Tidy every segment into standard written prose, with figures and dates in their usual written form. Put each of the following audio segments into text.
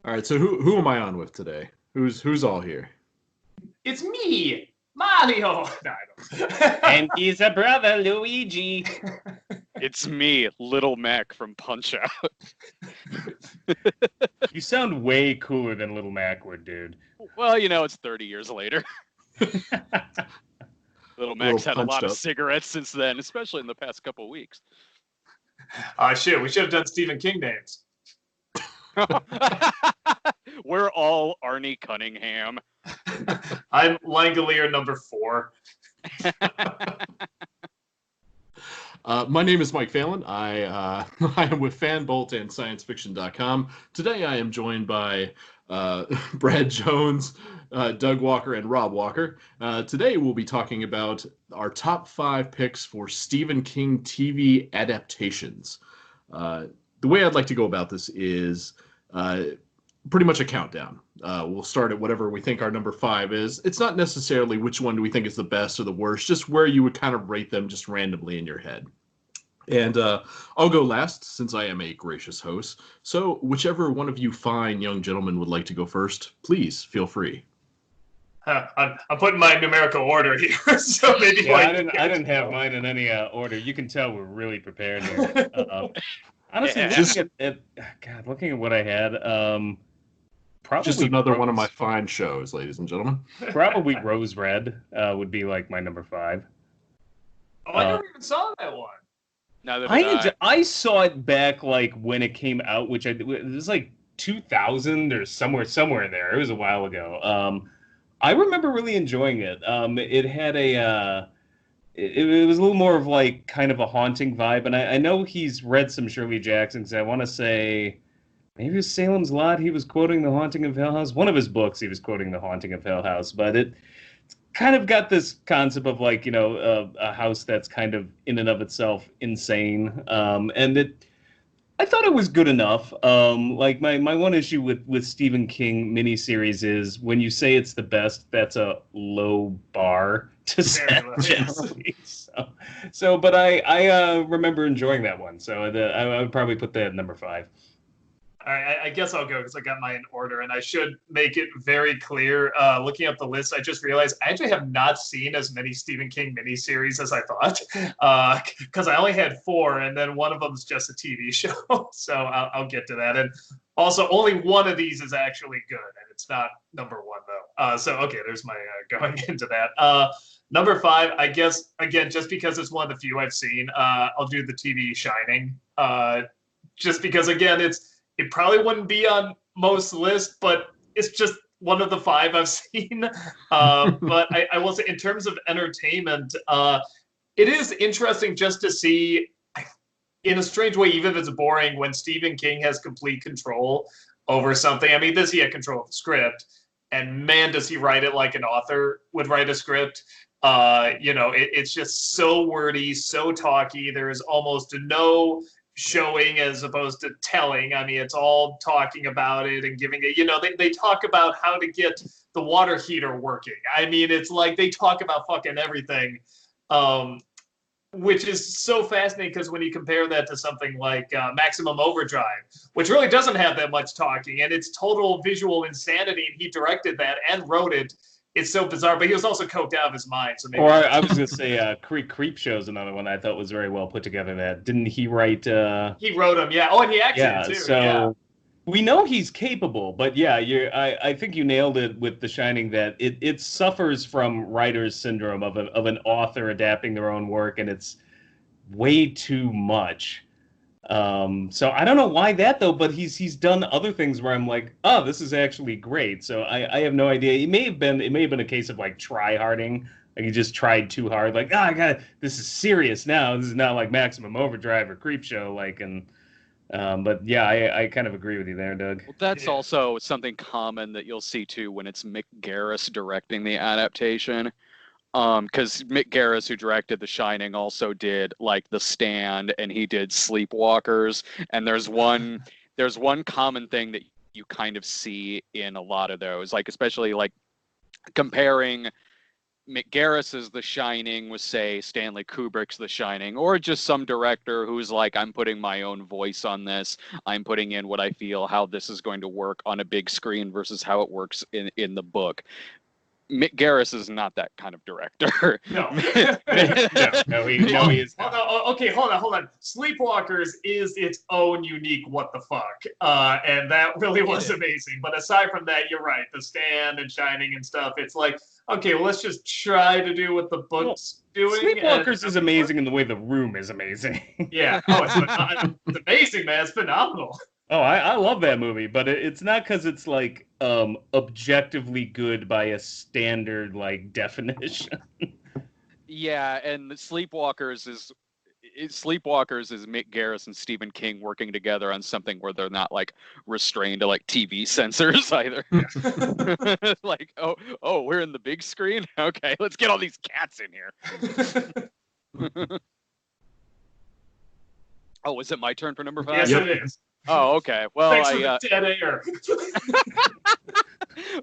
All right, so who am I on with today? Who's all here? It's me, Mario. No, I don't. And he's a brother, Luigi. It's me, Little Mac from Punch-Out. You sound way cooler than Little Mac would, dude. Well, it's 30 years later. Little Mac's had a lot of cigarettes since then, especially in the past couple weeks. Shit, we should have done Stephen King names. We're all Arnie Cunningham. I'm Langolier number 4. My name is Mike Phelan. I am with Fanbolt and ScienceFiction.com. Today I am joined by Brad Jones, Doug Walker, and Rob Walker. Today we'll be talking about our top 5 picks for Stephen King TV adaptations. The way I'd like to go about this is pretty much a countdown. We'll start at whatever we think our number 5 is. It's not necessarily which one do we think is the best or the worst, just where you would kind of rate them just randomly in your head. And I'll go last since I am a gracious host. So whichever one of you fine young gentlemen would like to go first, please feel free. I'm putting my numerical order here, so maybe. Yeah, I didn't have mine in any order. You can tell we're really prepared here. Honestly, looking at what I had, probably just another one of my fine shows, ladies and gentlemen. Probably Rose Red would be like my number 5. Oh, I never even saw that one. I saw it back like when it came out, which it was like 2000 or somewhere in there. It was a while ago. I remember really enjoying it. It had it was a little more of like kind of a haunting vibe, and I know he's read some Shirley Jackson, because I want to say maybe it was Salem's Lot. He was quoting The Haunting of Hill House. One of his books, he was quoting The Haunting of Hill House, but it's kind of got this concept of like, a house that's kind of in and of itself insane. And I thought it was good enough. Like my one issue with Stephen King miniseries is when you say it's the best, that's a low bar to set generally. But I remember enjoying that one. So I would probably put that at number 5. All right, I guess I'll go because I got mine in order, and I should make it very clear. Looking up the list, I just realized I actually have not seen as many Stephen King miniseries as I thought, because I only had 4, and then one of them is just a TV show. So I'll get to that. And also, only one of these is actually good, and it's not number 1 though. So okay, there's my going into that. Number 5, I guess again, just because it's one of the few I've seen, I'll do the TV Shining. Just because again, it probably wouldn't be on most lists, but it's just one of the 5 I've seen. But I will say, in terms of entertainment, it is interesting just to see, in a strange way, even if it's boring, when Stephen King has complete control over something. I mean, does he have control of the script? And man, does he write it like an author would write a script. It's just so wordy, so talky. There's almost no showing as opposed to telling. I mean, it's all talking about it and giving it, they talk about how to get the water heater working. I mean, it's like they talk about fucking everything, which is so fascinating because when you compare that to something like Maximum Overdrive, which really doesn't have that much talking and it's total visual insanity, and he directed that and wrote it. It's so bizarre, but he was also coked out of his mind. So maybe. Or I was going to say, Creep Show is another one I thought was very well put together. That didn't he write? He wrote them, yeah. Oh, and he acted too. So we know he's capable, but yeah, I think you nailed it with The Shining. That it suffers from writer's syndrome of an author adapting their own work, and it's way too much. So I don't know why that though, but he's done other things where I'm like, oh, this is actually great. So I have no idea. It may have been a case of like try-harding. Like he just tried too hard. Like, this is serious now. This is not like Maximum Overdrive or Creep Show. But yeah, I kind of agree with you there, Doug. Well, that's also something common that you'll see too when it's Mick Garris directing the adaptation. Because Mick Garris, who directed The Shining, also did like The Stand, and he did Sleepwalkers. And there's one common thing that you kind of see in a lot of those, like especially like comparing Mick Garris's The Shining was, say, Stanley Kubrick's The Shining, or just some director who's like, I'm putting my own voice on this. I'm putting in what I feel, how this is going to work on a big screen versus how it works in the book. Mick Garris is not that kind of director. No. He is not. Okay, hold on. Sleepwalkers is its own unique what the fuck, and that really was amazing. But aside from that, you're right. The Stand and Shining and stuff. It's like, okay, well, let's just try to do what the book's doing. Sleepwalkers is amazing in the way The Room is amazing. Yeah. Oh, it's amazing, man. It's phenomenal. Oh, I love that movie, but it's not because it's like objectively good by a standard like definition. Yeah, and Sleepwalkers is Mick Garris and Stephen King working together on something where they're not like restrained to like TV censors either. Like, oh, we're in the big screen. Okay, let's get all these cats in here. Oh, is it my turn for number 5? Yes, it is. Oh, okay. Well, Thanks for the dead air.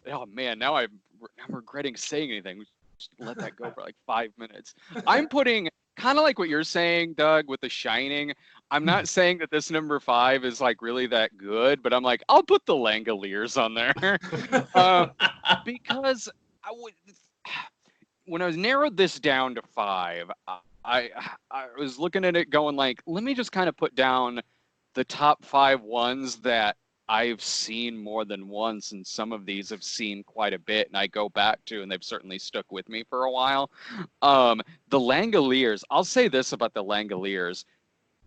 Oh man, now I'm regretting saying anything. Just let that go for like 5 minutes. I'm putting kind of like what you're saying, Doug, with The Shining. I'm not saying that this number 5 is like really that good, but I'm like, I'll put the Langoliers on there because when I was narrowed this down to 5, I was looking at it going like, let me just kind of put down the top 5 ones that I've seen more than once, and some of these I've seen quite a bit, and I go back to, and they've certainly stuck with me for a while. The Langoliers, I'll say this about the Langoliers,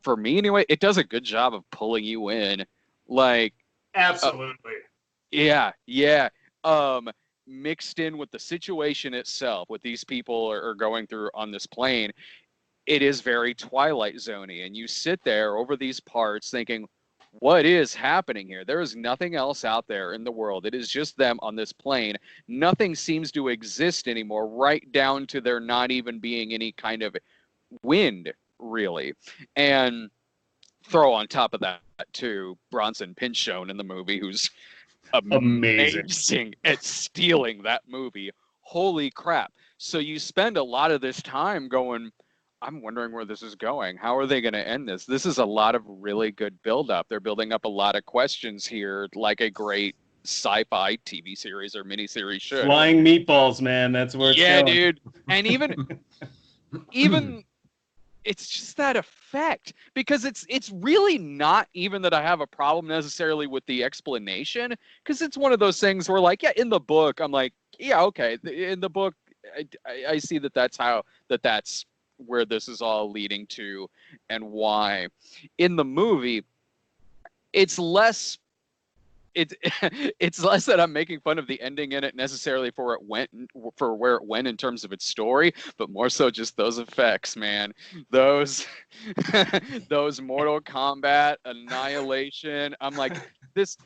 for me anyway, it does a good job of pulling you in. Like, absolutely. Yeah. Mixed in with the situation itself, what these people are going through on this plane, it is very Twilight Zone-y, and you sit there over these parts thinking, what is happening here? There is nothing else out there in the world. It is just them on this plane. Nothing seems to exist anymore, right down to there not even being any kind of wind, really. And throw on top of that, too, Bronson Pinchot in the movie, who's amazing at stealing that movie. Holy crap. So you spend a lot of this time going, I'm wondering where this is going. How are they going to end this? This is a lot of really good build-up. They're building up a lot of questions here, like a great sci-fi TV series or miniseries should. Flying meatballs, man. That's where it's going. Dude. And even it's just that effect, because it's really not even that I have a problem necessarily with the explanation, because it's one of those things where, like, yeah, in the book, I'm like, yeah, okay. In the book, I see that's where this is all leading to and why. In the movie, it's less that I'm making fun of the ending in it necessarily for where it went in terms of its story, but more so just those effects, man. Those Mortal Kombat, Annihilation. I'm like, this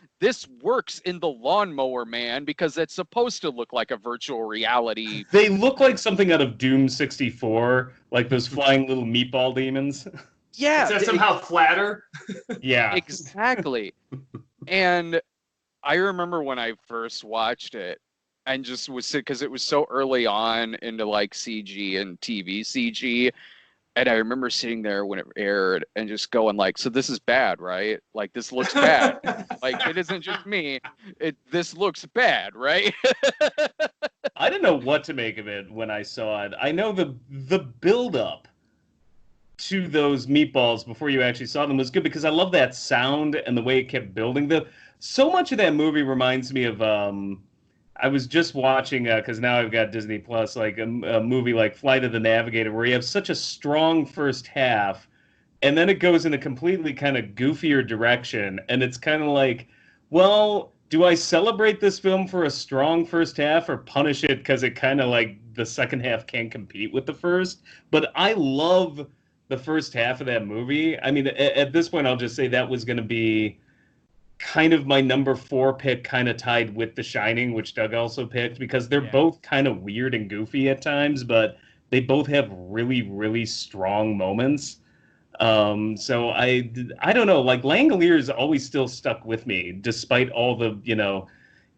works in the Lawnmower Man because it's supposed to look like a virtual reality. They look like something out of Doom 64, like those flying little meatball demons. Yeah. Is that somehow flatter? Yeah. Exactly. And I remember when I first watched it and just was, because it was so early on into like CG and TV CG. And I remember sitting there when it aired and just going like, so this is bad, right? Like, this looks bad. Like, it isn't just me. This looks bad, right? I didn't know what to make of it when I saw it. I know the build-up to those meatballs before you actually saw them was good, because I love that sound and the way it kept building. So much of that movie reminds me of... I was just watching, because now I've got Disney Plus, like a movie like Flight of the Navigator, where you have such a strong first half, and then it goes in a completely kind of goofier direction, and it's kind of like, well, do I celebrate this film for a strong first half, or punish it because it kind of like the second half can't compete with the first? But I love the first half of that movie. I mean, at this point, I'll just say that was going to be kind of my number 4 pick, kind of tied with The Shining, which Doug also picked, because they're both kind of weird and goofy at times, but they both have really, really strong moments. So I don't know, like, Langoliers always still stuck with me, despite all the,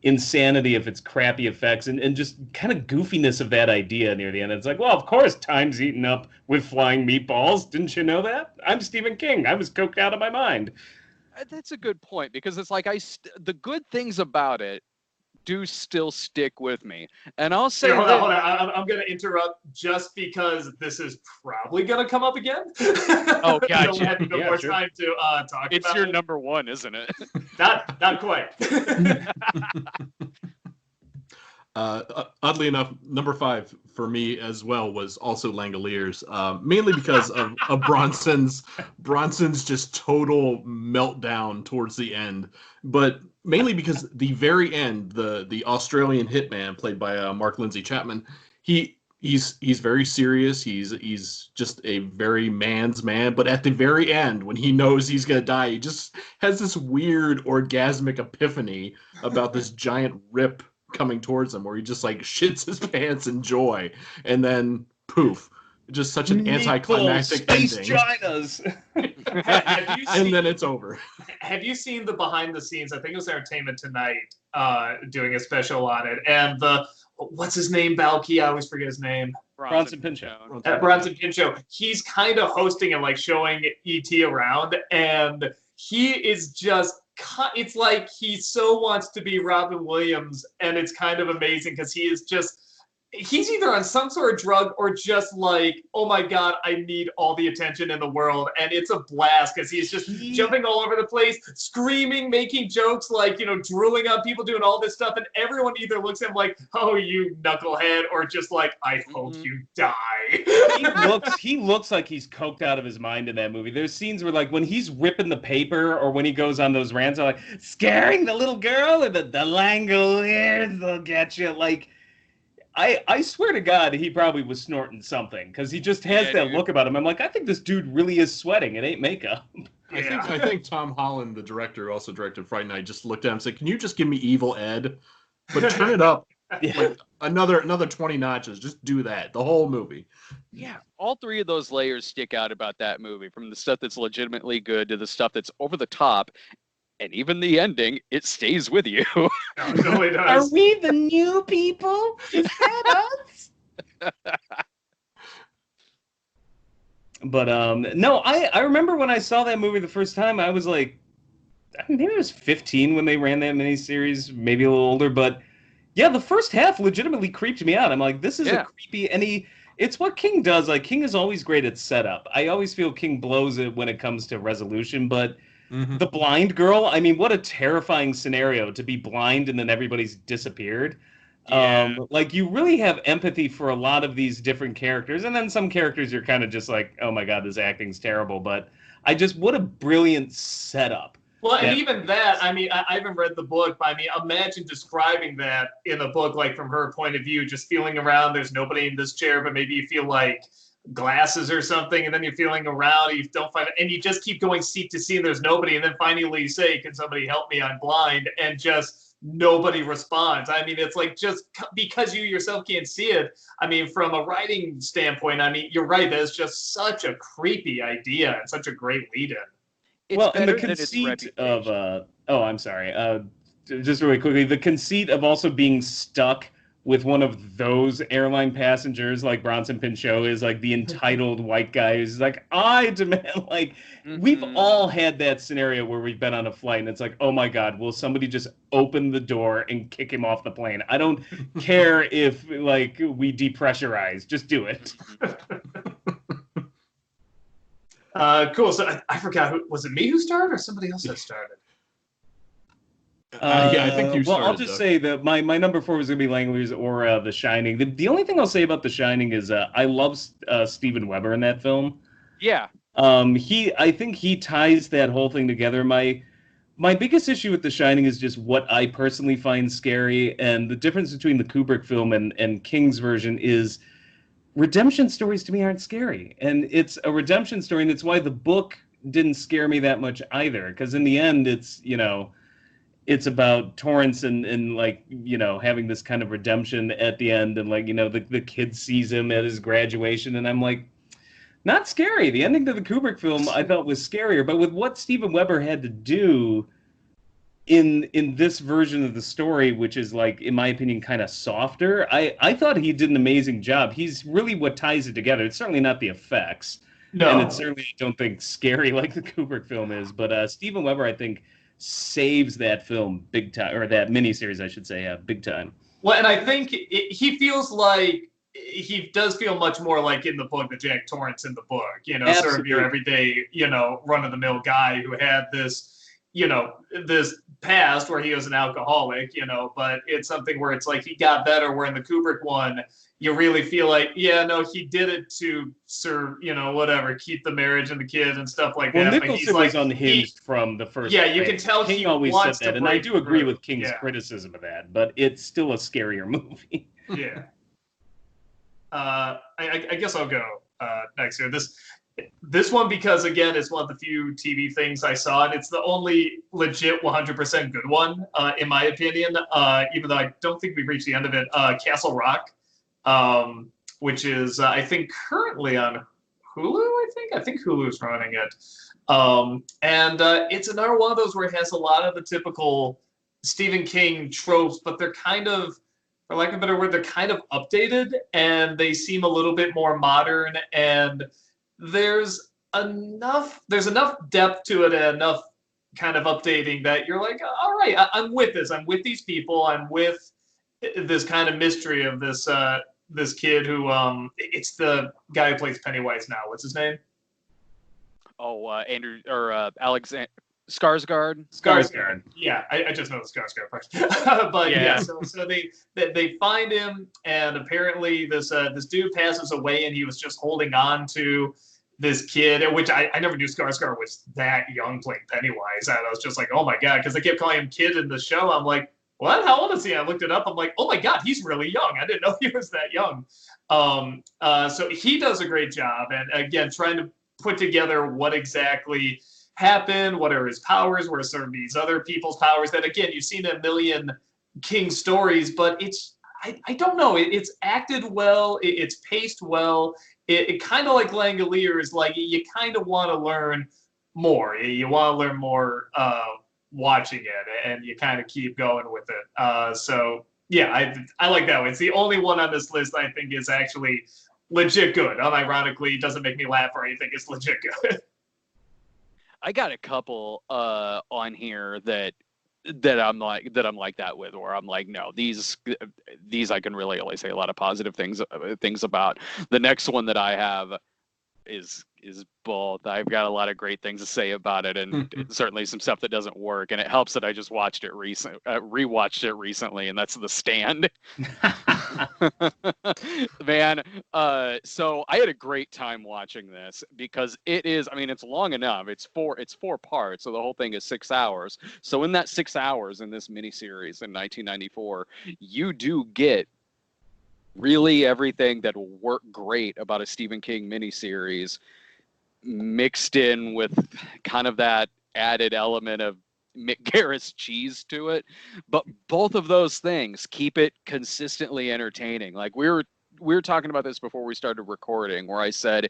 insanity of its crappy effects and just kind of goofiness of that idea near the end. It's like, well, of course, time's eaten up with flying meatballs. Didn't you know that? I'm Stephen King. I was coked out of my mind. That's a good point, because it's like the good things about it do still stick with me. And I'll say Here, hold on. I'm going to interrupt just because this is probably going to come up again. Oh, gotcha. You'll have a bit more time to talk about it. It's your number one, isn't it? Not quite. Oddly enough, number 5 for me as well was also Langoliers, mainly because of Bronson's just total meltdown towards the end, but mainly because the very end, the Australian hitman played by Mark Lindsay Chapman, he's very serious. He's just a very man's man, but at the very end, when he knows he's gonna die, he just has this weird orgasmic epiphany about this giant rip coming towards him, where he just like shits his pants in joy, and then poof, just such an anticlimactic ending. And then it's over. Have you seen the behind the scenes? I think it was Entertainment Tonight doing a special on it, and what's his name, Balky? I always forget his name. Bronson Pinchot. Bronson Pinchot. He's kind of hosting and like showing E.T. around, and he is just. It's like he so wants to be Robin Williams, and it's kind of amazing because he's either on some sort of drug or just like, oh my God, I need all the attention in the world. And it's a blast because he's just jumping all over the place, screaming, making jokes, like, drooling on people, doing all this stuff. And everyone either looks at him like, oh, you knucklehead, or just like, I hope you die. He looks like he's coked out of his mind in that movie. There's scenes where, like, when he's ripping the paper or when he goes on those rants, I'm like, scaring the little girl, or the Langoliers will get you. Like, I swear to God, he probably was snorting something, because he just has that look about him. I'm like, I think this dude really is sweating. It ain't makeup. I think Tom Holland, the director, also directed Fright Night, just looked at him and said, can you just give me Evil Ed? But turn it up like another 20 notches. Just do that. The whole movie. Yeah. All three of those layers stick out about that movie, from the stuff that's legitimately good to the stuff that's over the top. And even the ending, it stays with you. No, it does. Are we the new people? Is that us? But no, I remember when I saw that movie the first time, I was like, maybe I was 15 when they ran that miniseries, maybe a little older. But yeah, the first half legitimately creeped me out. I'm like, this is a creepy, and it's what King does. Like, King is always great at setup. I always feel King blows it when it comes to resolution, but the blind girl, I mean, what a terrifying scenario to be blind and then everybody's disappeared. Yeah. Like, you really have empathy for a lot of these different characters, and then some characters you're kind of just like, oh my God, this acting's terrible. But what a brilliant setup. Well, and even that, I mean, I haven't read the book, but I mean, imagine describing that in a book, like from her point of view, just feeling around, there's nobody in this chair, but maybe you feel like glasses or something, and then you're feeling around, you don't find it, and you just keep going seat to seat, and there's nobody, and then finally you say, can somebody help me, I'm blind, and just nobody responds. I mean, it's like, just because you yourself can't see it. I mean, from a writing standpoint, I mean, you're right, that's just such a creepy idea and such a great lead-in. And the conceit of I'm sorry, just really quickly, the conceit of also being stuck with one of those airline passengers, like Bronson Pinchot is, like the entitled white guy who's like, I demand, like, we've all had that scenario where we've been on a flight and it's like, oh my God, will somebody just open the door and kick him off the plane? I don't care if, like, we depressurize, just do it. Cool. So I forgot, was it me who started or somebody else that started? Yeah, I think you started. Well, I'll just say that my number 4 was going to be Langoliers or The Shining. The only thing I'll say about The Shining is I love Steven Weber in that film. Yeah. I think he ties that whole thing together. My biggest issue with The Shining is just what I personally find scary, and the difference between the Kubrick film and King's version is redemption stories to me aren't scary. And it's a redemption story, and it's why the book didn't scare me that much either, because in the end it's about Torrance and like, having this kind of redemption at the end, and like, the kid sees him at his graduation, and I'm like, not scary. The ending to the Kubrick film I thought was scarier, but with what Steven Weber had to do, in this version of the story, which is like, in my opinion, kind of softer, I thought he did an amazing job. He's really what ties it together. It's certainly not the effects, and it's No. certainly, I don't think, scary like the Kubrick film is. But Steven Weber, I think, saves that film big time, or that miniseries, I should say, big time. Well, and I think he feels like he does feel much more like in the book the Jack Torrance in the book, sort of your Absolutely. everyday, run of the mill guy who had this, this past where he was an alcoholic, but it's something where it's like he got better. Where in the Kubrick one, you really feel like, yeah, no, he did it to serve, whatever, keep the marriage and the kids and stuff like Well, that. But he's Nicholson was like, unhinged from the first. yeah, you frame. can tell King he always said wants that, to and I break do agree through. with King's Yeah. criticism of that, but it's still a scarier movie. Yeah. I guess I'll go next here. This one, because again, it's one of the few TV things I saw, and it's the only legit 100% good one, in my opinion. Even though I don't think we've reached the end of it. Castle Rock, which is I think currently on Hulu. I think Hulu's running it, and it's another one of those where it has a lot of the typical Stephen King tropes, but they're kind of, for lack of a better word, they're kind of updated and they seem a little bit more modern. And there's enough depth to it and enough kind of updating that you're like, all right, I'm with this. I'm with these people. I'm with this kind of mystery of this kid who it's the guy who plays Pennywise now. What's his name? Oh, Andrew or Alexander Skarsgård. Skarsgård. Yeah, I just know the Skarsgård part. But yeah, Yeah. so they find him, and apparently this dude passes away, and he was just holding on to this kid, which I never knew Skarsgård was that young playing Pennywise. I was just like, oh my god, because they kept calling him kid in the show. I'm like, what? How old is he? I looked it up. I'm like, oh my god, he's really young. I didn't know he was that young. So he does a great job, and again, trying to put together what exactly happened, what are his powers, what are some of these other people's powers that, again, you've seen a million King stories, but I don't know, it's acted well, it's paced well, it kind of like Langolier is like, you kind of want to learn more, you want to learn more watching it, and you kind of keep going with it. So yeah, I like that one. It's the only one on this list I think is actually legit good. Unironically, it doesn't make me laugh or anything, it's legit good. I got a couple on here that I'm like that with, or I'm like, no, these I can really only say a lot of positive things about. The next one that I have is both. I've got a lot of great things to say about it, and certainly some stuff that doesn't work. And it helps that I just rewatched it recently, and that's The Stand. Man, so I had a great time watching this because it is, I mean, it's long enough. It's four parts, so the whole thing is 6 hours. So in that 6 hours in this miniseries in 1994, you do get really everything that will work great about a Stephen King miniseries, mixed in with kind of that added element of Mick Garris cheese to it. But both of those things keep it consistently entertaining. Like we were talking about this before we started recording, where I said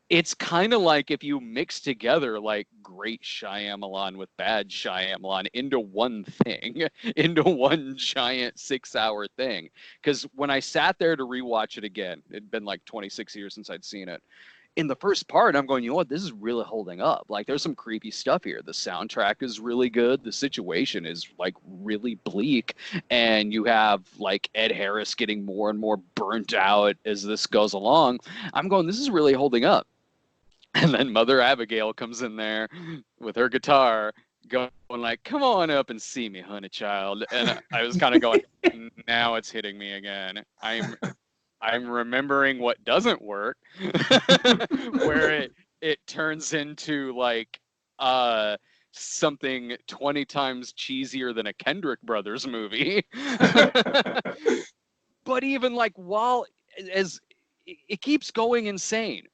it's kind of like if you mix together like great Shyamalan with bad Shyamalan into one thing, into one giant 6-hour thing. Because when I sat there to rewatch it again, it'd been like 26 years since I'd seen it. In the first part, I'm going, you know what, this is really holding up. Like, there's some creepy stuff here. The soundtrack is really good. The situation is like really bleak, and you have like Ed Harris getting more and more burnt out as this goes along. I'm going, this is really holding up. And then Mother Abigail comes in there with her guitar, going like, come on up and see me, honey child. And I was kind of going, now it's hitting me again. I'm remembering what doesn't work, where it turns into like something 20 times cheesier than a Kendrick Brothers movie. But even like, while as it keeps going insane,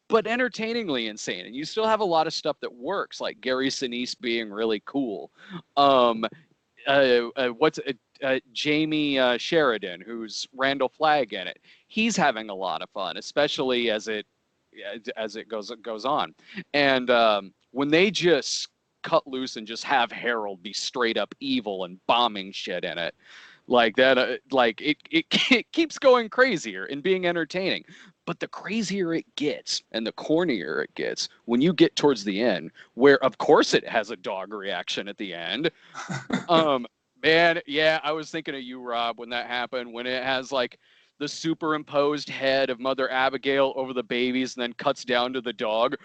but entertainingly insane, and you still have a lot of stuff that works, like Gary Sinise being really cool. Jamie Sheridan, who's Randall Flagg in it. He's having a lot of fun, especially as it goes on. And when they just cut loose and just have Harold be straight up evil and bombing shit in it. Like that, like it keeps going crazier and being entertaining. But the crazier it gets and the cornier it gets when you get towards the end, where of course it has a dog reaction at the end. Man, yeah, I was thinking of you, Rob, when that happened, when it has like the superimposed head of Mother Abigail over the babies and then cuts down to the dog.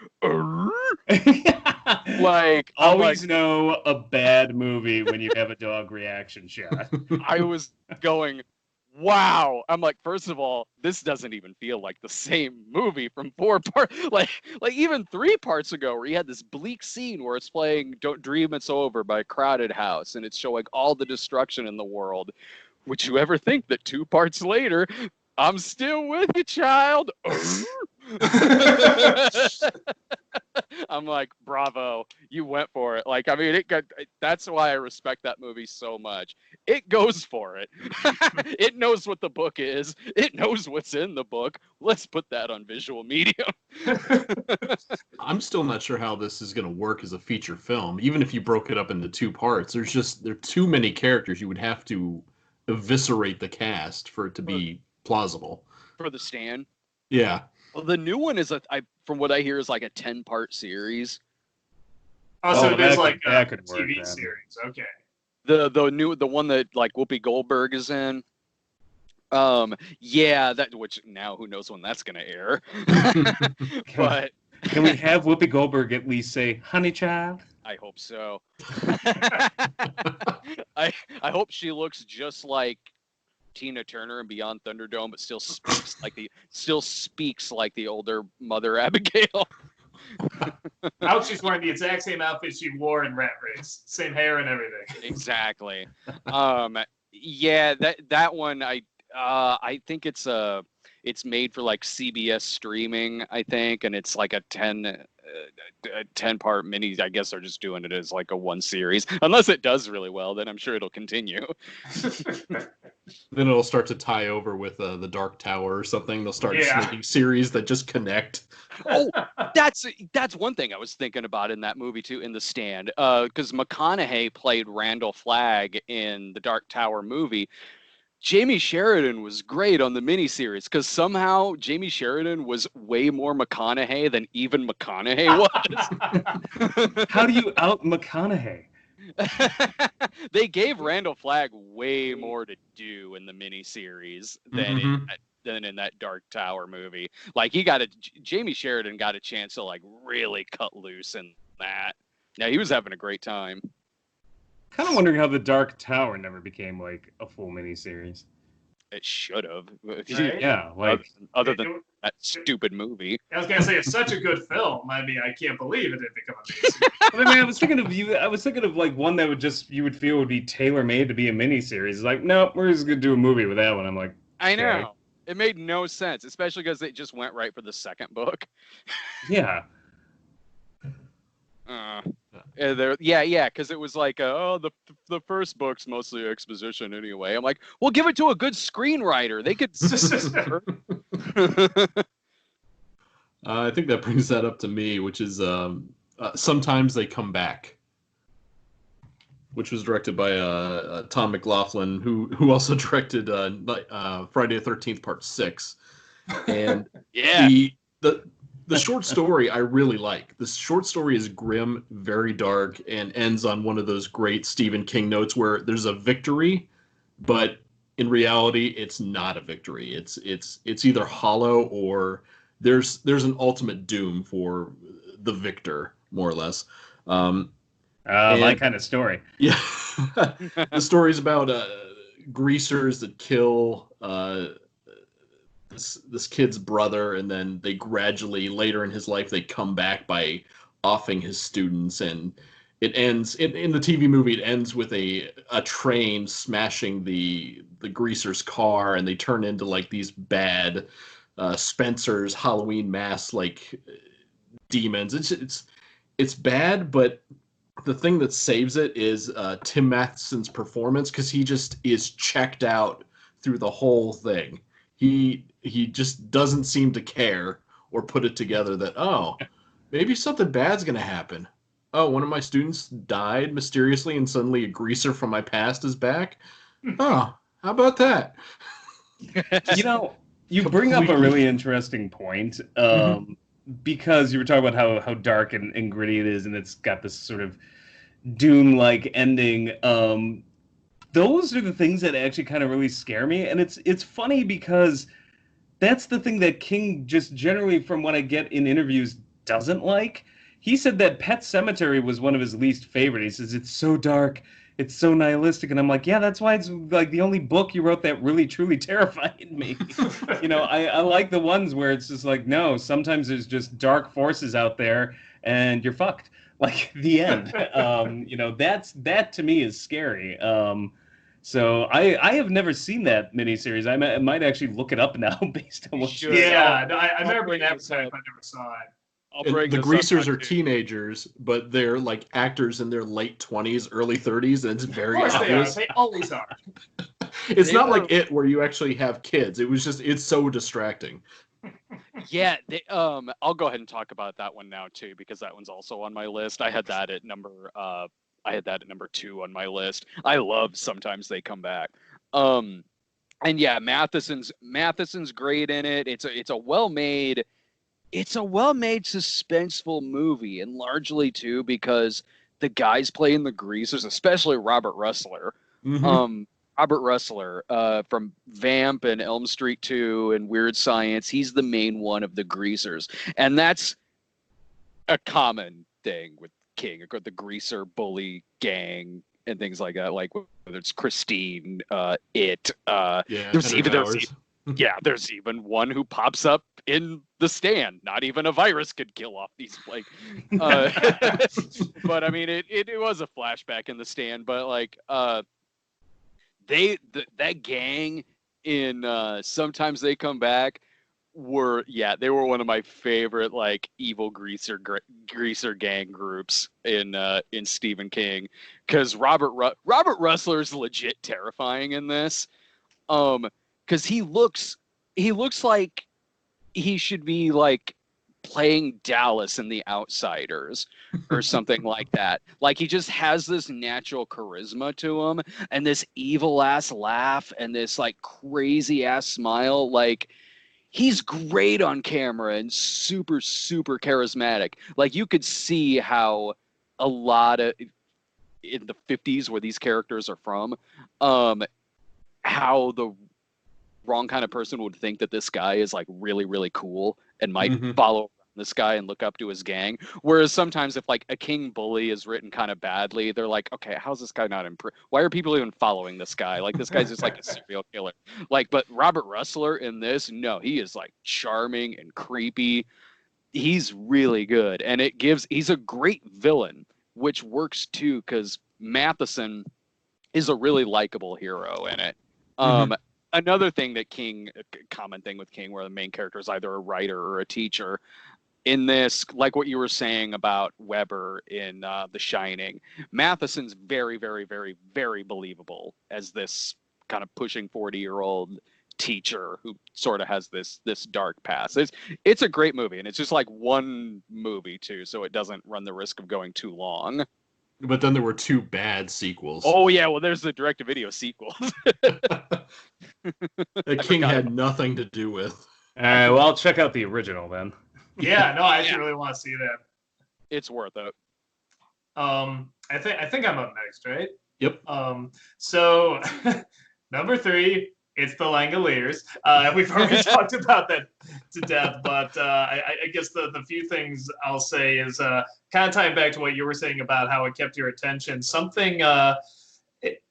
Like, always know a bad movie when you have a dog reaction shot. I was going, wow. I'm like, first of all, this doesn't even feel like the same movie from 4 parts. Like even 3 parts ago, where you had this bleak scene where it's playing "Don't Dream It's Over" by Crowded House, and it's showing all the destruction in the world. Would you ever think that 2 parts later, I'm still with you, child? I'm like, bravo, you went for it. Like, I mean, that's why I respect that movie so much. It goes for it. It knows what the book is. It knows what's in the book. Let's put that on visual medium. I'm still not sure how this is going to work as a feature film. Even if you broke it up into 2 parts, there are too many characters. You would have to eviscerate the cast for it to be plausible. For The Stand? Yeah. Well, the new one is, from what I hear, is like a 10-part series. Oh, so it is like a could TV work, series. Okay. The one that like Whoopi Goldberg is in. Yeah, which now who knows when that's gonna air. But can we have Whoopi Goldberg at least say "Honey Child"? I hope so. I hope she looks just like Tina Turner in Beyond Thunderdome, but still speaks like the older Mother Abigail. I hope she's wearing the exact same outfit she wore in Rat Race, same hair and everything. Exactly. Yeah, that one I think it's made for like CBS streaming, I think, and it's like a 10-part mini. I guess they're just doing it as like a 1 series. Unless it does really well, then I'm sure it'll continue. Then it'll start to tie over with the Dark Tower or something. They'll start making series that just connect. Oh, that's one thing I was thinking about in that movie too, in The Stand, because McConaughey played Randall Flagg in the Dark Tower movie. Jamie Sheridan was great on the miniseries because somehow Jamie Sheridan was way more McConaughey than even McConaughey was. How do you out McConaughey? They gave Randall Flagg way more to do in the miniseries than in that Dark Tower movie. Like Jamie Sheridan got a chance to like really cut loose in that. Now he was having a great time. Kind of wondering how the Dark Tower never became like a full miniseries. It should have. Right? Yeah, like other than that stupid movie. I was gonna say it's such a good film. I mean, I can't believe it didn't become a miniseries. I mean, I was thinking of like one that you would feel would be tailor made to be a miniseries. It's like, nope, we're just gonna do a movie with that one. I'm like, I know. Okay. It made no sense, especially because they just went right for the second book. Yeah. Because it was like, the first book's mostly exposition anyway. I'm like, well, give it to a good screenwriter. They could. I think that brings that up to me, which is Sometimes They Come Back, which was directed by Tom McLaughlin, who also directed Friday the 13th Part 6. And yeah. The short story I really like. The short story is grim, very dark, and ends on one of those great Stephen King notes where there's a victory, but in reality, it's not a victory. It's either hollow or there's an ultimate doom for the victor, more or less. My kind of story. Yeah, the story's about greasers that kill this kid's brother, and then they gradually later in his life they come back by offing his students, and it ends in the TV movie. It ends with a train smashing the greaser's car, and they turn into like these bad Spencer's Halloween mask like demons. It's bad, but the thing that saves it is Tim Matheson's performance, because he just is checked out through the whole thing. He just doesn't seem to care or put it together that, oh, maybe something bad's going to happen. oh, one of my students died mysteriously and suddenly a greaser from my past is back. Oh, how about that? You know, you bring up a Completely. really interesting point, because you were talking about how dark and gritty it is, and it's got this sort of Dune-like ending. Those are the things that actually kind of really scare me, and it's funny because that's the thing that King just generally, from what I get in interviews, doesn't like. He said that Pet Cemetery was one of his least favorite. He says it's so dark, it's so nihilistic, and I'm like, yeah, that's why it's like the only book you wrote that really truly terrified me. I like the ones where it's just like, no, sometimes there's just dark forces out there, and you're fucked. Like the end. That to me is scary. So I have never seen that miniseries. I might actually look it up now based on what should. you Yeah, no, I I'll remember bring being this advertised, up. but I never saw it. I'll And bring the this greasers up are too. teenagers, but they're like actors in their late 20s, early 30s, and it's Of very course they are. obvious. They always are. It's They not were- like it where you actually have kids. It's so distracting. Yeah, I'll go ahead and talk about that one now too, because that one's also on my list. I had that at number 2 on my list. I love Sometimes They Come Back. And yeah, Matheson's great in it. It's a well-made suspenseful movie, and largely too because the guys playing the greasers, especially Robert Russler. Mhm. Robert Russler from Vamp and Elm Street 2 and Weird Science, he's the main one of the greasers. And that's a common thing with King, the greaser bully gang and things like that, like whether it's Christine, It, Yeah, there's Henry even Bowers. there's even one who pops up in The Stand. Not even a virus could kill off these but I mean it was a flashback in The Stand, but like that gang in Sometimes They Come Back they were one of my favorite like evil greaser gang groups in Stephen King, because Robert Russler's legit terrifying in this, because he looks like he should be like playing Dallas in The Outsiders or something like that. Like he just has this natural charisma to him and this evil ass laugh and this like crazy ass smile. Like he's great on camera and super, super charismatic. Like you could see how a lot of in the 50s where these characters are from, how the wrong kind of person would think that this guy is like really, really cool and might Mhm. follow this guy and look up to his gang. Whereas sometimes if like a king bully is written kind of badly, they're like, okay, how's this guy not why are people even following this guy? Like this guy's just like a serial killer. Like, but Robert Russler in this, no, he is like charming and creepy. He's really good. And he's a great villain, which works too, because Matheson is a really likable hero in it. Another thing that common thing with King, where the main character is either a writer or a teacher. In this, like what you were saying about Weber in The Shining, Matheson's very, very, very, very believable as this kind of pushing 40-year-old teacher who sort of has this dark past. It's a great movie, and it's just like one movie too, so it doesn't run the risk of going too long. But then there were 2 bad sequels. Oh yeah, well there's the direct-to-video sequel. That King had nothing to do with. All right, well, I'll check out the original then. Yeah, no, I actually really want to see that. It's worth it. I think I'm up next, right? Yep. So number 3, it's the Langoliers. We've already talked about that to death, but I guess the few things I'll say is kind of tying back to what you were saying about how it kept your attention. Something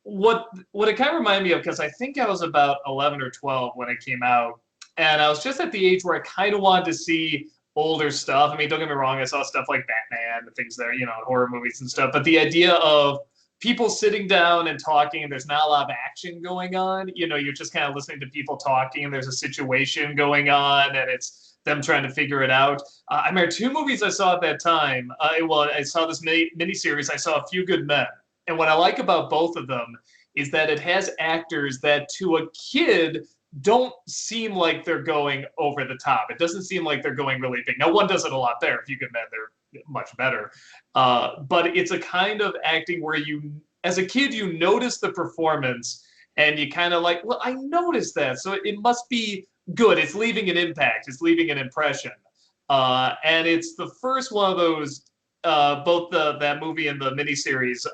what it kind of reminded me of, because I think I was about 11 or 12 when it came out, and I was just at the age where I kind of wanted to see older stuff. I mean, don't get me wrong, I saw stuff like Batman and things there, horror movies and stuff, but the idea of people sitting down and talking and there's not a lot of action going on, you're just kind of listening to people talking and there's a situation going on and it's them trying to figure it out. I remember 2 movies I saw at that time. I saw this miniseries. I saw A Few Good Men. And what I like about both of them is that it has actors that to a kid don't seem like they're going over the top. It doesn't seem like they're going really big. Now, one does it a lot there. If you can men, they're much better. But it's a kind of acting where as a kid, you notice the performance and you kind of like, well, I noticed that, so it must be good. It's leaving an impact. It's leaving an impression. And it's the first one of those, both that movie and the miniseries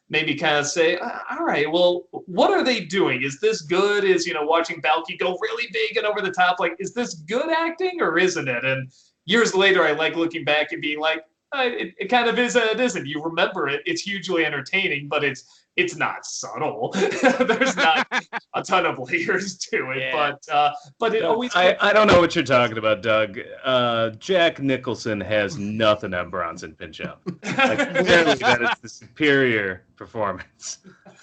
made me kind of say, all right, well, what are they doing? Is this good? Is, watching Balky go really big and over the top, like, is this good acting or isn't it? And years later, I like looking back and being like, it kind of is and it isn't. You remember it. It's hugely entertaining, but it's not subtle. There's not a ton of layers to it, yeah. But it always. I don't know what you're talking about, Doug. Jack Nicholson has nothing on Bronson Pinchot. Like, clearly, that is the superior performance.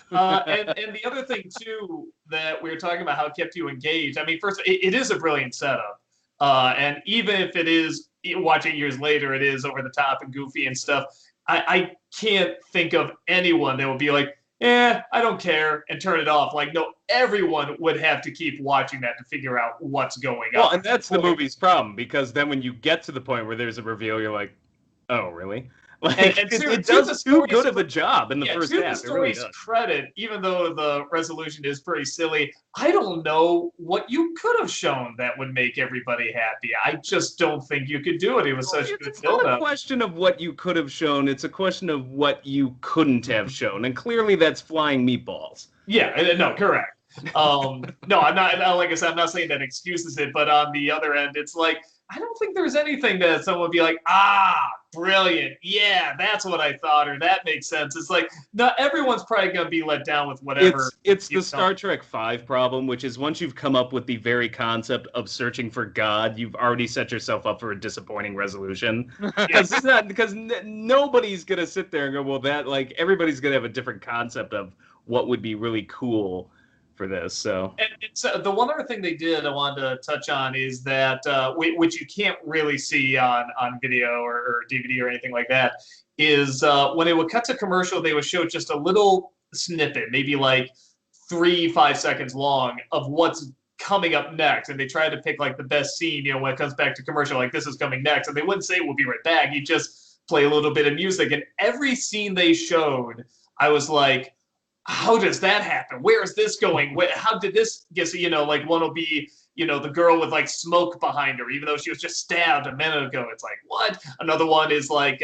And the other thing too that we were talking about, how it kept you engaged. I mean, first, it is a brilliant setup, and even if it is, watching years later, it is over the top and goofy and stuff. I can't think of anyone that would be like, I don't care, and turn it off. Like, no, everyone would have to keep watching that to figure out what's going on. Well, and that's the movie's problem, because then when you get to the point where there's a reveal, you're like, oh, really? Like, and it does too good of a job in the first half. To the story's credit, even though the resolution is pretty silly, I don't know what you could have shown that would make everybody happy. I just don't think you could do it. It was such a good build-up. It's not a question of what you could have shown. It's a question of what you couldn't have shown. And clearly that's flying meatballs. Yeah, no, correct. No, I'm not, like I said, I'm not saying that excuses it, but on the other end, it's like, I don't think there's anything that someone would be like, brilliant. Yeah, that's what I thought, or that makes sense. It's like, not everyone's probably going to be let down with whatever. It's the Star Trek V problem, which is once you've come up with the very concept of searching for God, you've already set yourself up for a disappointing resolution. Because nobody's going to sit there and go, well, that, like, everybody's going to have a different concept of what would be really cool for this. So, and it's the one other thing they did I wanted to touch on is that which you can't really see on video or DVD or anything like that, is when it would cut to commercial, they would show just a little snippet, maybe like 3-5 seconds long, of what's coming up next, and they tried to pick like the best scene, when it comes back to commercial, like this is coming next, and they wouldn't say we'll be right back. You just play a little bit of music, and every scene they showed, I was like, how does that happen? Where is this going? How did this get, like one will be, the girl with like smoke behind her, even though she was just stabbed a minute ago. It's like, what? Another one is like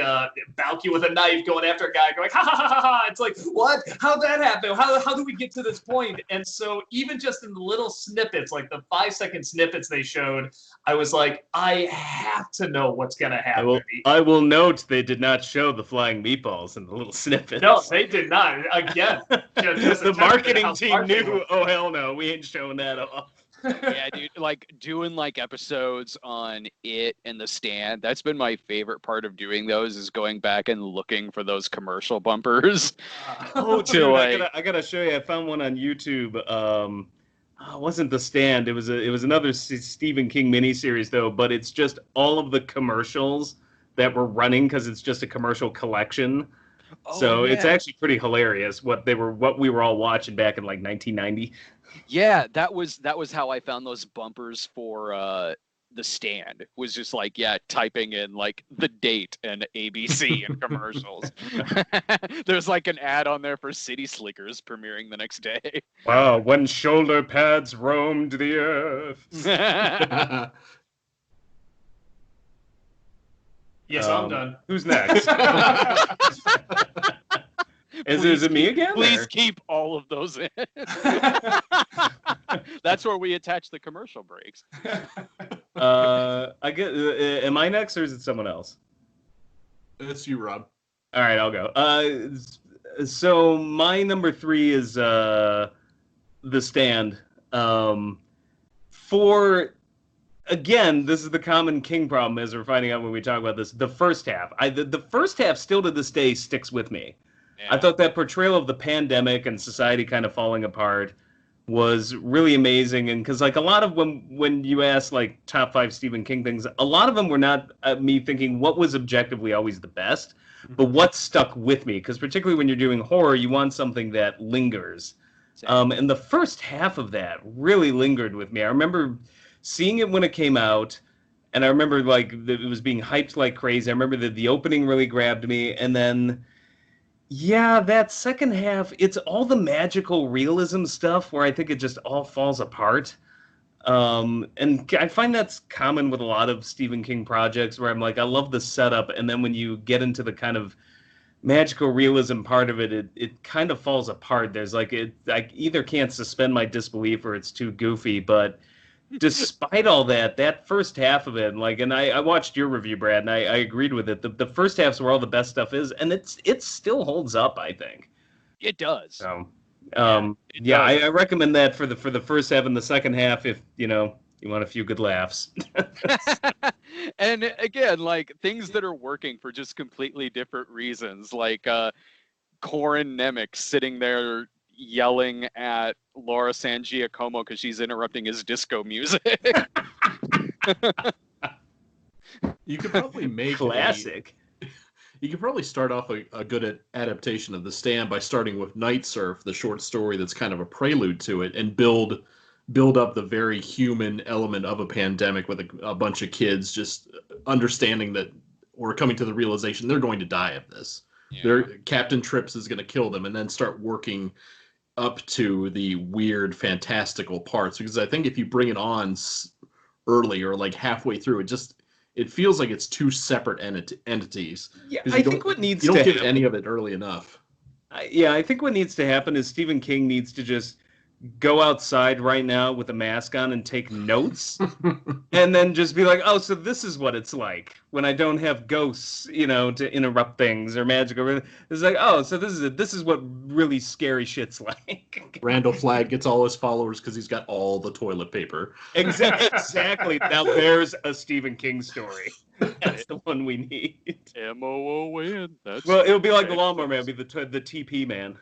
Balky with a knife going after a guy going, ha ha ha ha ha. It's like, what? How'd that happen? How do we get to this point? And so even just in the little snippets, like the 5-second snippets they showed, I was like, I have to know what's going to happen. I will note they did not show the flying meatballs in the little snippets. No, they did not. Again, the marketing team knew, oh, hell no, we ain't showing that off. Yeah, dude, like doing like episodes on It and The Stand, that's been my favorite part of doing those, is going back and looking for those commercial bumpers. Dude, I gotta show you. I found one on YouTube. It wasn't The Stand. It was another Stephen King miniseries though, but it's just all of the commercials that were running, because it's just a commercial collection. So it's actually pretty hilarious what we were all watching back in like 1990. Yeah, that was how I found those bumpers for The Stand. Was just like, typing in like the date and ABC and commercials. There's like an ad on there for City Slickers premiering the next day. Wow, when shoulder pads roamed the earth. Yes, I'm done. Who's next? Is it me again? Please keep all of those in. That's where we attach the commercial breaks. I get. Am I next, or is it someone else? It's you, Rob. All right, I'll go. So my number 3 is The Stand. Again, this is the common King problem, as we're finding out when we talk about this. The first half. The first half still to this day sticks with me. Yeah. I thought that portrayal of the pandemic and society kind of falling apart was really amazing. And because like a lot of when you ask like top 5 Stephen King things, a lot of them were not me thinking what was objectively always the best, but what stuck with me. Because particularly when you're doing horror, you want something that lingers. And the first half of that really lingered with me. I remember seeing it when it came out, And I remember like it was being hyped like crazy. I remember that the opening really grabbed me, and then yeah, that second half, it's all the magical realism stuff where I think it just all falls apart. And I find that's common with a lot of Stephen King projects where I'm like, I love the setup, and then when you get into the kind of magical realism part of it, it kind of falls apart. There's like I either can't suspend my disbelief or it's too goofy, but despite all that, that first half of it, like, and I watched your review, Brad, and I agreed with it. The first half's where all the best stuff is, and it still holds up, I think. It does. So, it does. I recommend that for the first half and the second half if you want a few good laughs. And again, like things that are working for just completely different reasons, like Corin Nemec sitting there yelling at Laura San Giacomo because she's interrupting his disco music. You could probably make classic. You could probably start off a good adaptation of The Stand by starting with Night Surf, the short story that's kind of a prelude to it, and build up the very human element of a pandemic with a bunch of kids just understanding that, or coming to the realization they're going to die of this. Yeah. Captain Trips is going to kill them, and then start working up to the weird, fantastical parts. Because I think if you bring it on early or like halfway through, it feels like it's two separate entities. Yeah, I think what needs to happen... You don't get any of it early enough. I think what needs to happen is Stephen King needs to just go outside right now with a mask on and take notes and then just be like, oh, so this is what it's like when I don't have ghosts, to interrupt things or magic. It's like, oh, so this is what really scary shit's like. Randall Flagg gets all his followers because he's got all the toilet paper. Exactly. Now there's a Stephen King story. That's the one we need. MOON. Well, it'll be like the Lawnmower Man. It'll be the TP Man.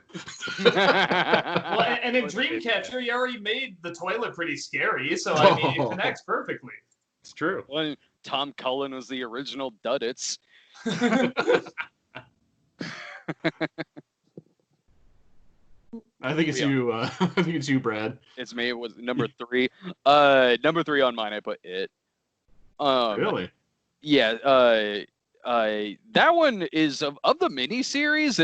Well, and in Dreamcatcher, you already made the toilet pretty scary, so I mean, it connects perfectly. It's true. Well, Tom Cullen was the original Duddits. I think it's you. I think it's you, Brad. It's me. It was number 3. Number 3 on mine. I put It. Really? Yeah. That one is of the miniseries.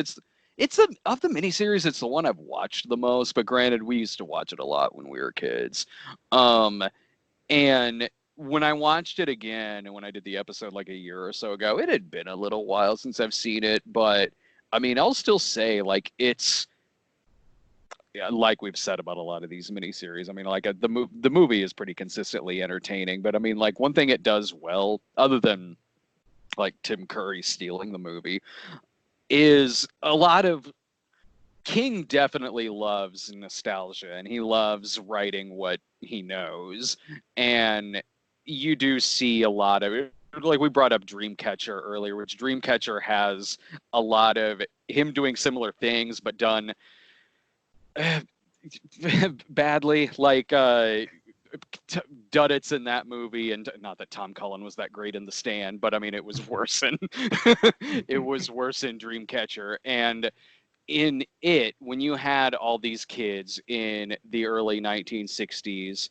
Of the miniseries, it's the one I've watched the most. But granted, we used to watch it a lot when we were kids. And when I watched it again, and when I did the episode like a year or so ago, it had been a little while since I've seen it. But I mean, I'll still say like it's. Yeah, like we've said about a lot of these miniseries. I mean, like the movie is pretty consistently entertaining, but I mean, like one thing it does well, other than like Tim Curry stealing the movie, is a lot of King definitely loves nostalgia, and he loves writing what he knows, and you do see a lot of it. Like we brought up Dreamcatcher earlier, which Dreamcatcher has a lot of him doing similar things, but done badly, like Duddits in that movie, and not that Tom Cullen was that great in The Stand, but I mean it was worse in it was worse in Dreamcatcher. And in it, when you had all these kids in the early 1960s,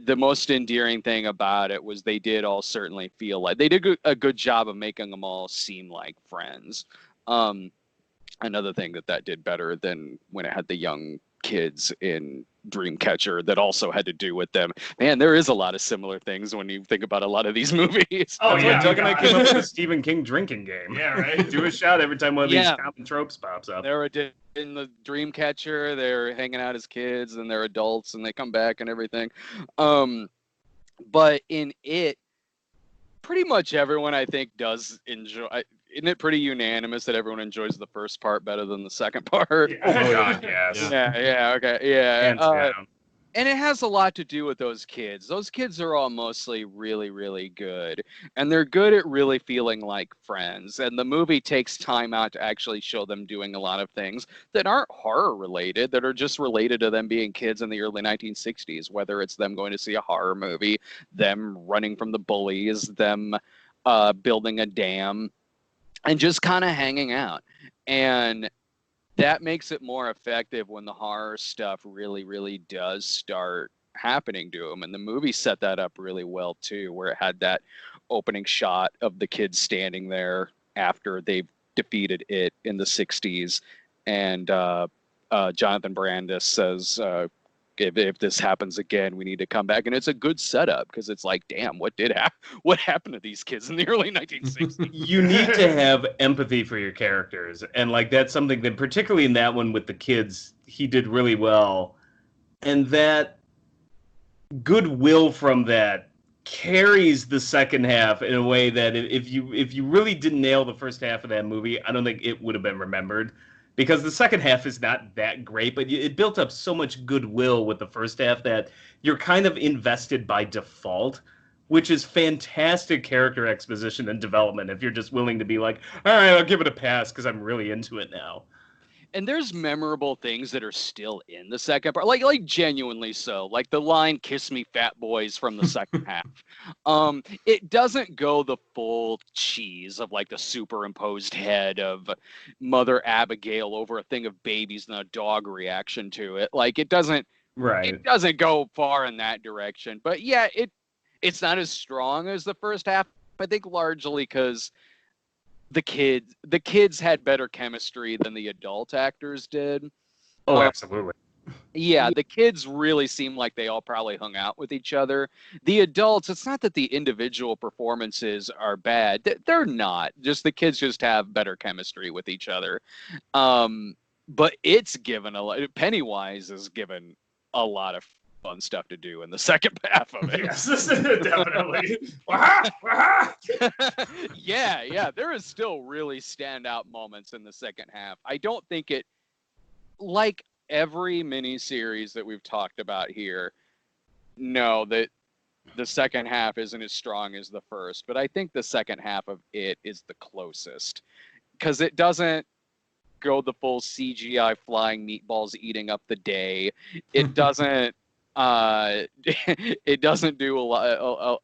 the most endearing thing about it was they did all certainly feel like they did a good job of making them all seem like friends. Another thing that did better than when it had the young kids in Dreamcatcher that also had to do with them. Man, there is a lot of similar things when you think about a lot of these movies. Oh, yeah. Doug and I came up with a Stephen King drinking game. Yeah, right. Do a shot every time one of these common tropes pops up. They're in the Dreamcatcher, they're hanging out as kids, and they're adults, and they come back and everything. But in it, pretty much everyone, I think, does enjoy... Isn't it pretty unanimous that everyone enjoys the first part better than the second part? Yeah. Oh, God, yes. Yeah, okay, yeah. Hands down. And it has a lot to do with those kids. Those kids are all mostly really, really good. And they're good at really feeling like friends. And the movie takes time out to actually show them doing a lot of things that aren't horror related, that are just related to them being kids in the early 1960s, whether it's them going to see a horror movie, them running from the bullies, them building a dam, and just kind of hanging out. And that makes it more effective when the horror stuff really, really does start happening to him. And the movie set that up really well too, where it had that opening shot of the kids standing there after they've defeated it in the 60s. And Jonathan Brandis says, if this happens again, we need to come back. And it's a good setup because it's like, damn, what happened to these kids in the early 1960s? You need to have empathy for your characters. And like that's something that, particularly in that one with the kids, he did really well. And that goodwill from that carries the second half in a way that if you really didn't nail the first half of that movie, I don't think it would have been remembered. Because the second half is not that great, but it built up so much goodwill with the first half that you're kind of invested by default, which is fantastic character exposition and development if you're just willing to be like, all right, I'll give it a pass because I'm really into it now. And there's memorable things that are still in the second part, like genuinely so, like the line "Kiss me, fat boys" from the second half. It doesn't go the full cheese of like the superimposed head of Mother Abigail over a thing of babies and a dog reaction to it. Like it doesn't go far in that direction. But yeah, it's not as strong as the first half. I think largely because the kids had better chemistry than the adult actors did. Oh, absolutely. Yeah, the kids really seem like they all probably hung out with each other. The adults, it's not that the individual performances are bad. They're not. Just the kids just have better chemistry with each other. But it's given a lot. Pennywise is given a lot of fun stuff to do in the second half of it. Yes, definitely. Yeah. There is still really standout moments in the second half. I don't think it, like every miniseries that we've talked about here, no, that the second half isn't as strong as the first, but I think the second half of it is the closest because it doesn't go the full CGI flying meatballs eating up the day. It doesn't. It doesn't do a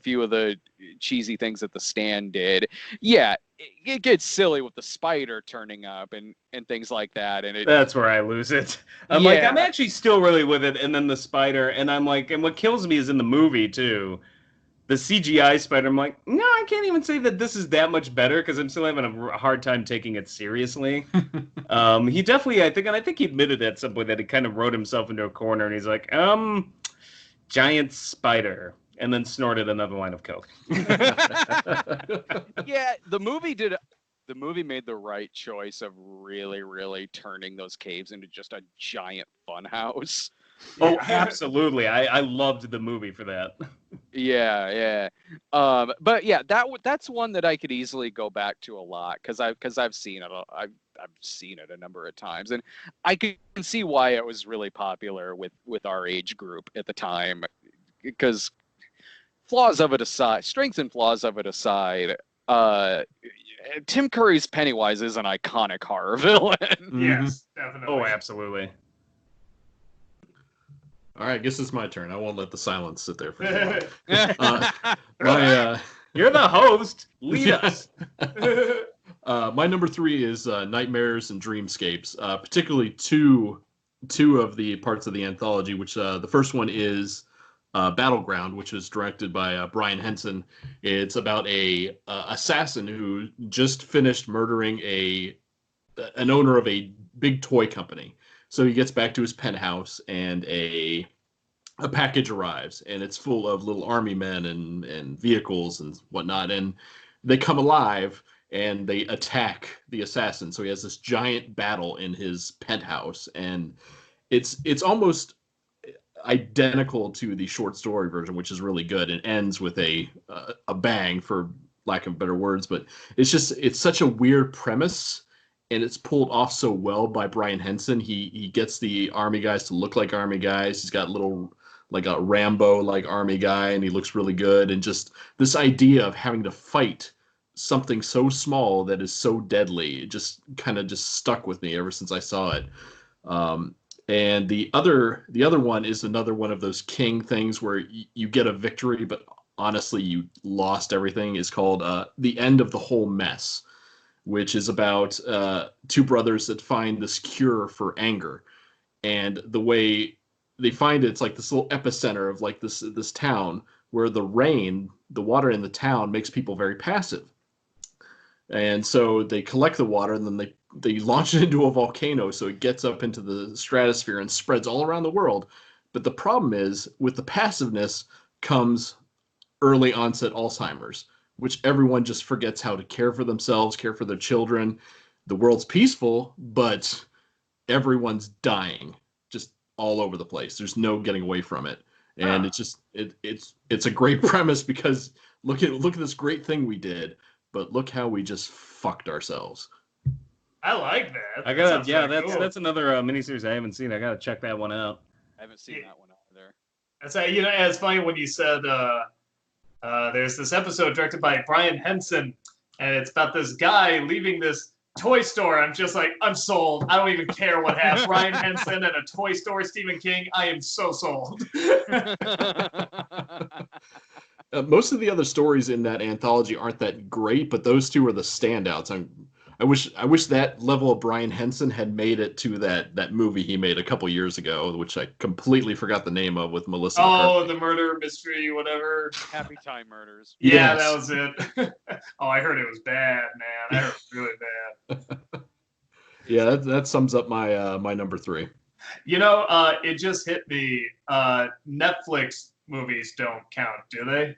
few of the cheesy things that The Stand did. Yeah, it gets silly with the spider turning up and things like that. And that's where I lose it. I'm like, I'm actually still really with it. And then the spider, and I'm like, and what kills me is in the movie too. The CGI spider, I'm like, no, I can't even say that this is that much better because I'm still having a hard time taking it seriously. He definitely, I think he admitted at some point that he kind of wrote himself into a corner and he's like, giant spider, and then snorted another line of coke. Yeah, the movie made the right choice of really, really turning those caves into just a giant funhouse. Oh, absolutely. I loved the movie for that. Yeah. But yeah, that's one that I could easily go back to a lot because I've seen it. I've seen it a number of times, and I can see why it was really popular with our age group at the time. Because flaws of it aside, strengths and flaws of it aside, Tim Curry's Pennywise is an iconic horror villain. Yes, definitely. Oh, absolutely. All right, I guess it's my turn. I won't let the silence sit there for too long. You're the host. Lead us. My number 3 is Nightmares and Dreamscapes, particularly two of the parts of the anthology, which the first one is Battleground, which is directed by Brian Henson. It's about a assassin who just finished murdering an owner of a big toy company. So he gets back to his penthouse, and a package arrives, and it's full of little army men and vehicles and whatnot, and they come alive and they attack the assassin. So he has this giant battle in his penthouse, and it's almost identical to the short story version, which is really good and ends with a bang, for lack of better words. But it's such a weird premise, and it's pulled off so well by Brian Henson. He gets the army guys to look like army guys. He's got little, like a Rambo like army guy, and he looks really good. And just this idea of having to fight something so small that is so deadly, it just kind of just stuck with me ever since I saw it. And the other one is another one of those King things where you get a victory, but honestly you lost everything. Is called The End of the Whole Mess, which is about two brothers that find this cure for anger. And the way they find it's like this little epicenter of like this town where the water in the town makes people very passive. And so they collect the water and then they launch it into a volcano so it gets up into the stratosphere and spreads all around the world. But the problem is with the passiveness comes early onset Alzheimer's, which everyone just forgets how to care for themselves, care for their children. The world's peaceful, but everyone's dying just all over the place. There's no getting away from it. And it's a great premise because look at this great thing we did, but look how we just fucked ourselves. I like that. That's another miniseries I haven't seen. I gotta check that one out. I haven't seen that one either. That's it's funny when you said there's this episode directed by Brian Henson, and it's about this guy leaving this toy store. I'm just like, I'm sold. I don't even care what happens. Brian Henson and a toy store, Stephen King. I am so sold. Most of the other stories in that anthology aren't that great, but those two are the standouts. I wish that level of Brian Henson had made it to that movie he made a couple years ago, which I completely forgot the name of with Melissa. Oh, the murder mystery, whatever. Happy Time Murders. Yeah, yes. That was it. Oh, I heard it was bad, man. I heard it was really bad. Yeah, that sums up my number 3. It just hit me. Netflix movies don't count, do they?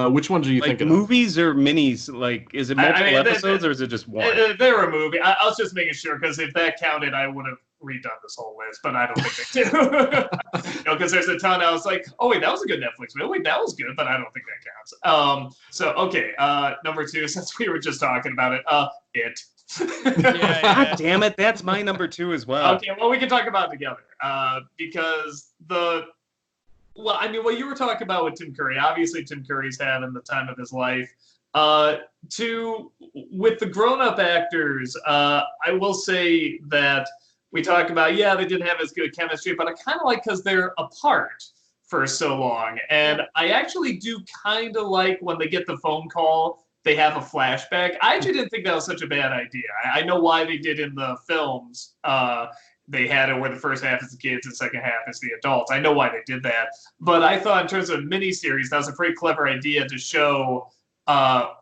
Which ones are you thinking movies or minis? Like, is it multiple episodes or is it just one? They're a movie. I was just making sure because if that counted, I would have redone this whole list, but I don't think they do. Because there's a ton. I was like, oh wait, that was a good Netflix movie. Wait, that was good, but I don't think that counts. Okay, number 2, since we were just talking about it, It. God damn it, that's my number 2 as well. Okay, well we can talk about it together because what you were talking about with Tim Curry, obviously Tim Curry's having the time of his life. With the grown-up actors, I will say that we talk about, they didn't have as good chemistry, but I kind of like because they're apart for so long. And I actually do kind of like when they get the phone call, they have a flashback. I actually didn't think that was such a bad idea. I know why they did in the films. They had it where the first half is the kids and the second half is the adults. I know why they did that. But I thought in terms of miniseries, that was a pretty clever idea to show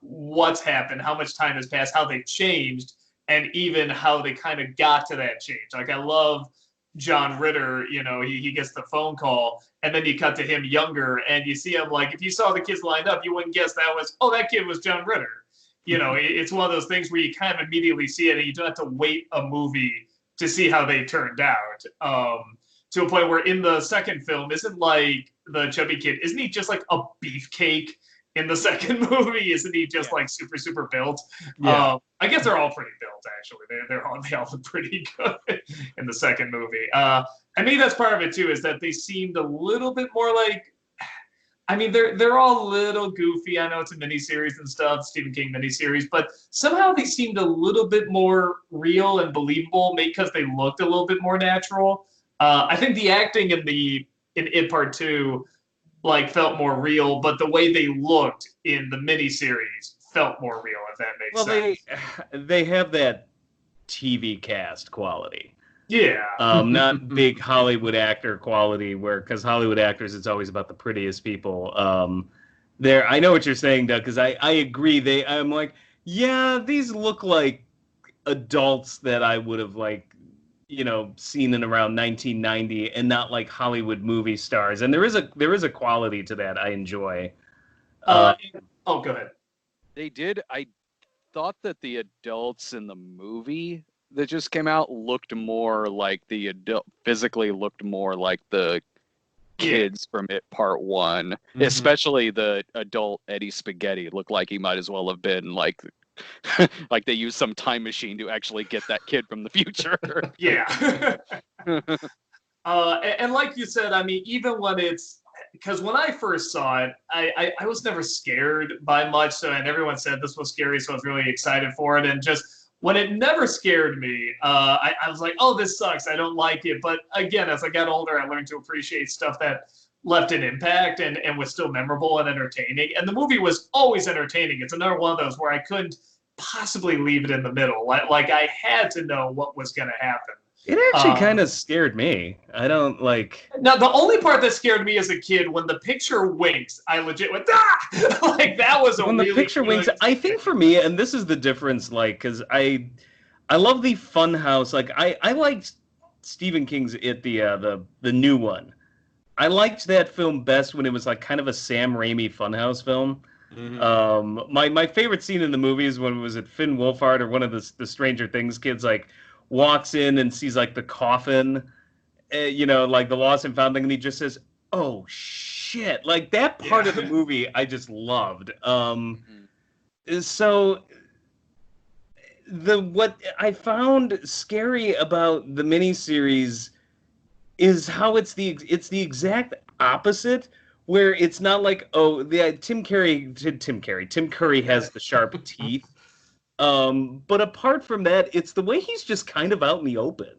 what's happened, how much time has passed, how they've changed, and even how they kind of got to that change. Like, I love John Ritter, he gets the phone call, and then you cut to him younger, and you see him, like, if you saw the kids lined up, you wouldn't guess that kid was John Ritter. It's one of those things where you kind of immediately see it, and you don't have to wait a movie to see how they turned out. To a point where in the second film, isn't like the chubby kid, isn't he just like a beefcake in the second movie? Isn't he just like super, super built? Yeah. I guess they're all pretty built, actually. They all look pretty good in the second movie. I mean, that's part of it too, is that they seemed a little bit more like, they're all a little goofy. I know it's a miniseries and stuff, Stephen King miniseries, but somehow they seemed a little bit more real and believable, maybe because they looked a little bit more natural. I think the acting in It Part 2 felt more real, but the way they looked in the miniseries felt more real, if that makes sense. Well, they have that TV cast quality. Yeah. Not big Hollywood actor quality, because Hollywood actors, it's always about the prettiest people. I know what you're saying, Doug, because I agree. I'm like, these look like adults that I would have seen in around 1990, and not like Hollywood movie stars. And there is a quality to that I enjoy. Go ahead. They did. I thought that the adults in the movie that just came out looked more like physically looked more like the kids from It Part 1. Mm-hmm. Especially the adult Eddie Spaghetti looked like he might as well have been like they used some time machine to actually get that kid from the future. Yeah. And like you said, even when because when I first saw it, I was never scared by much. And everyone said this was scary, so I was really excited for it. And just when it never scared me, I was like, oh, this sucks. I don't like it. But again, as I got older, I learned to appreciate stuff that left an impact and was still memorable and entertaining. And the movie was always entertaining. It's another one of those where I couldn't possibly leave it in the middle. Like I had to know what was going to happen. It actually kind of scared me. I don't like. Now, the only part that scared me as a kid, when the picture winks, I legit went, ah! Like, that was a When really the picture winks, I think for me, and this is the difference, like, because I love the fun house. Like, I liked Stephen King's It, the new one. I liked that film best when it was like kind of a Sam Raimi funhouse film. My favorite scene in the movie is when it was at Finn Wolfhard or one of the Stranger Things kids like walks in and sees like the coffin, like the lost and found thing, and he just says, "Oh shit!" Like that part of the movie, I just loved. So what I found scary about the miniseries is how it's the exact opposite, where it's not like, oh, Tim Curry has the sharp teeth. But apart from that, it's the way he's just kind of out in the open.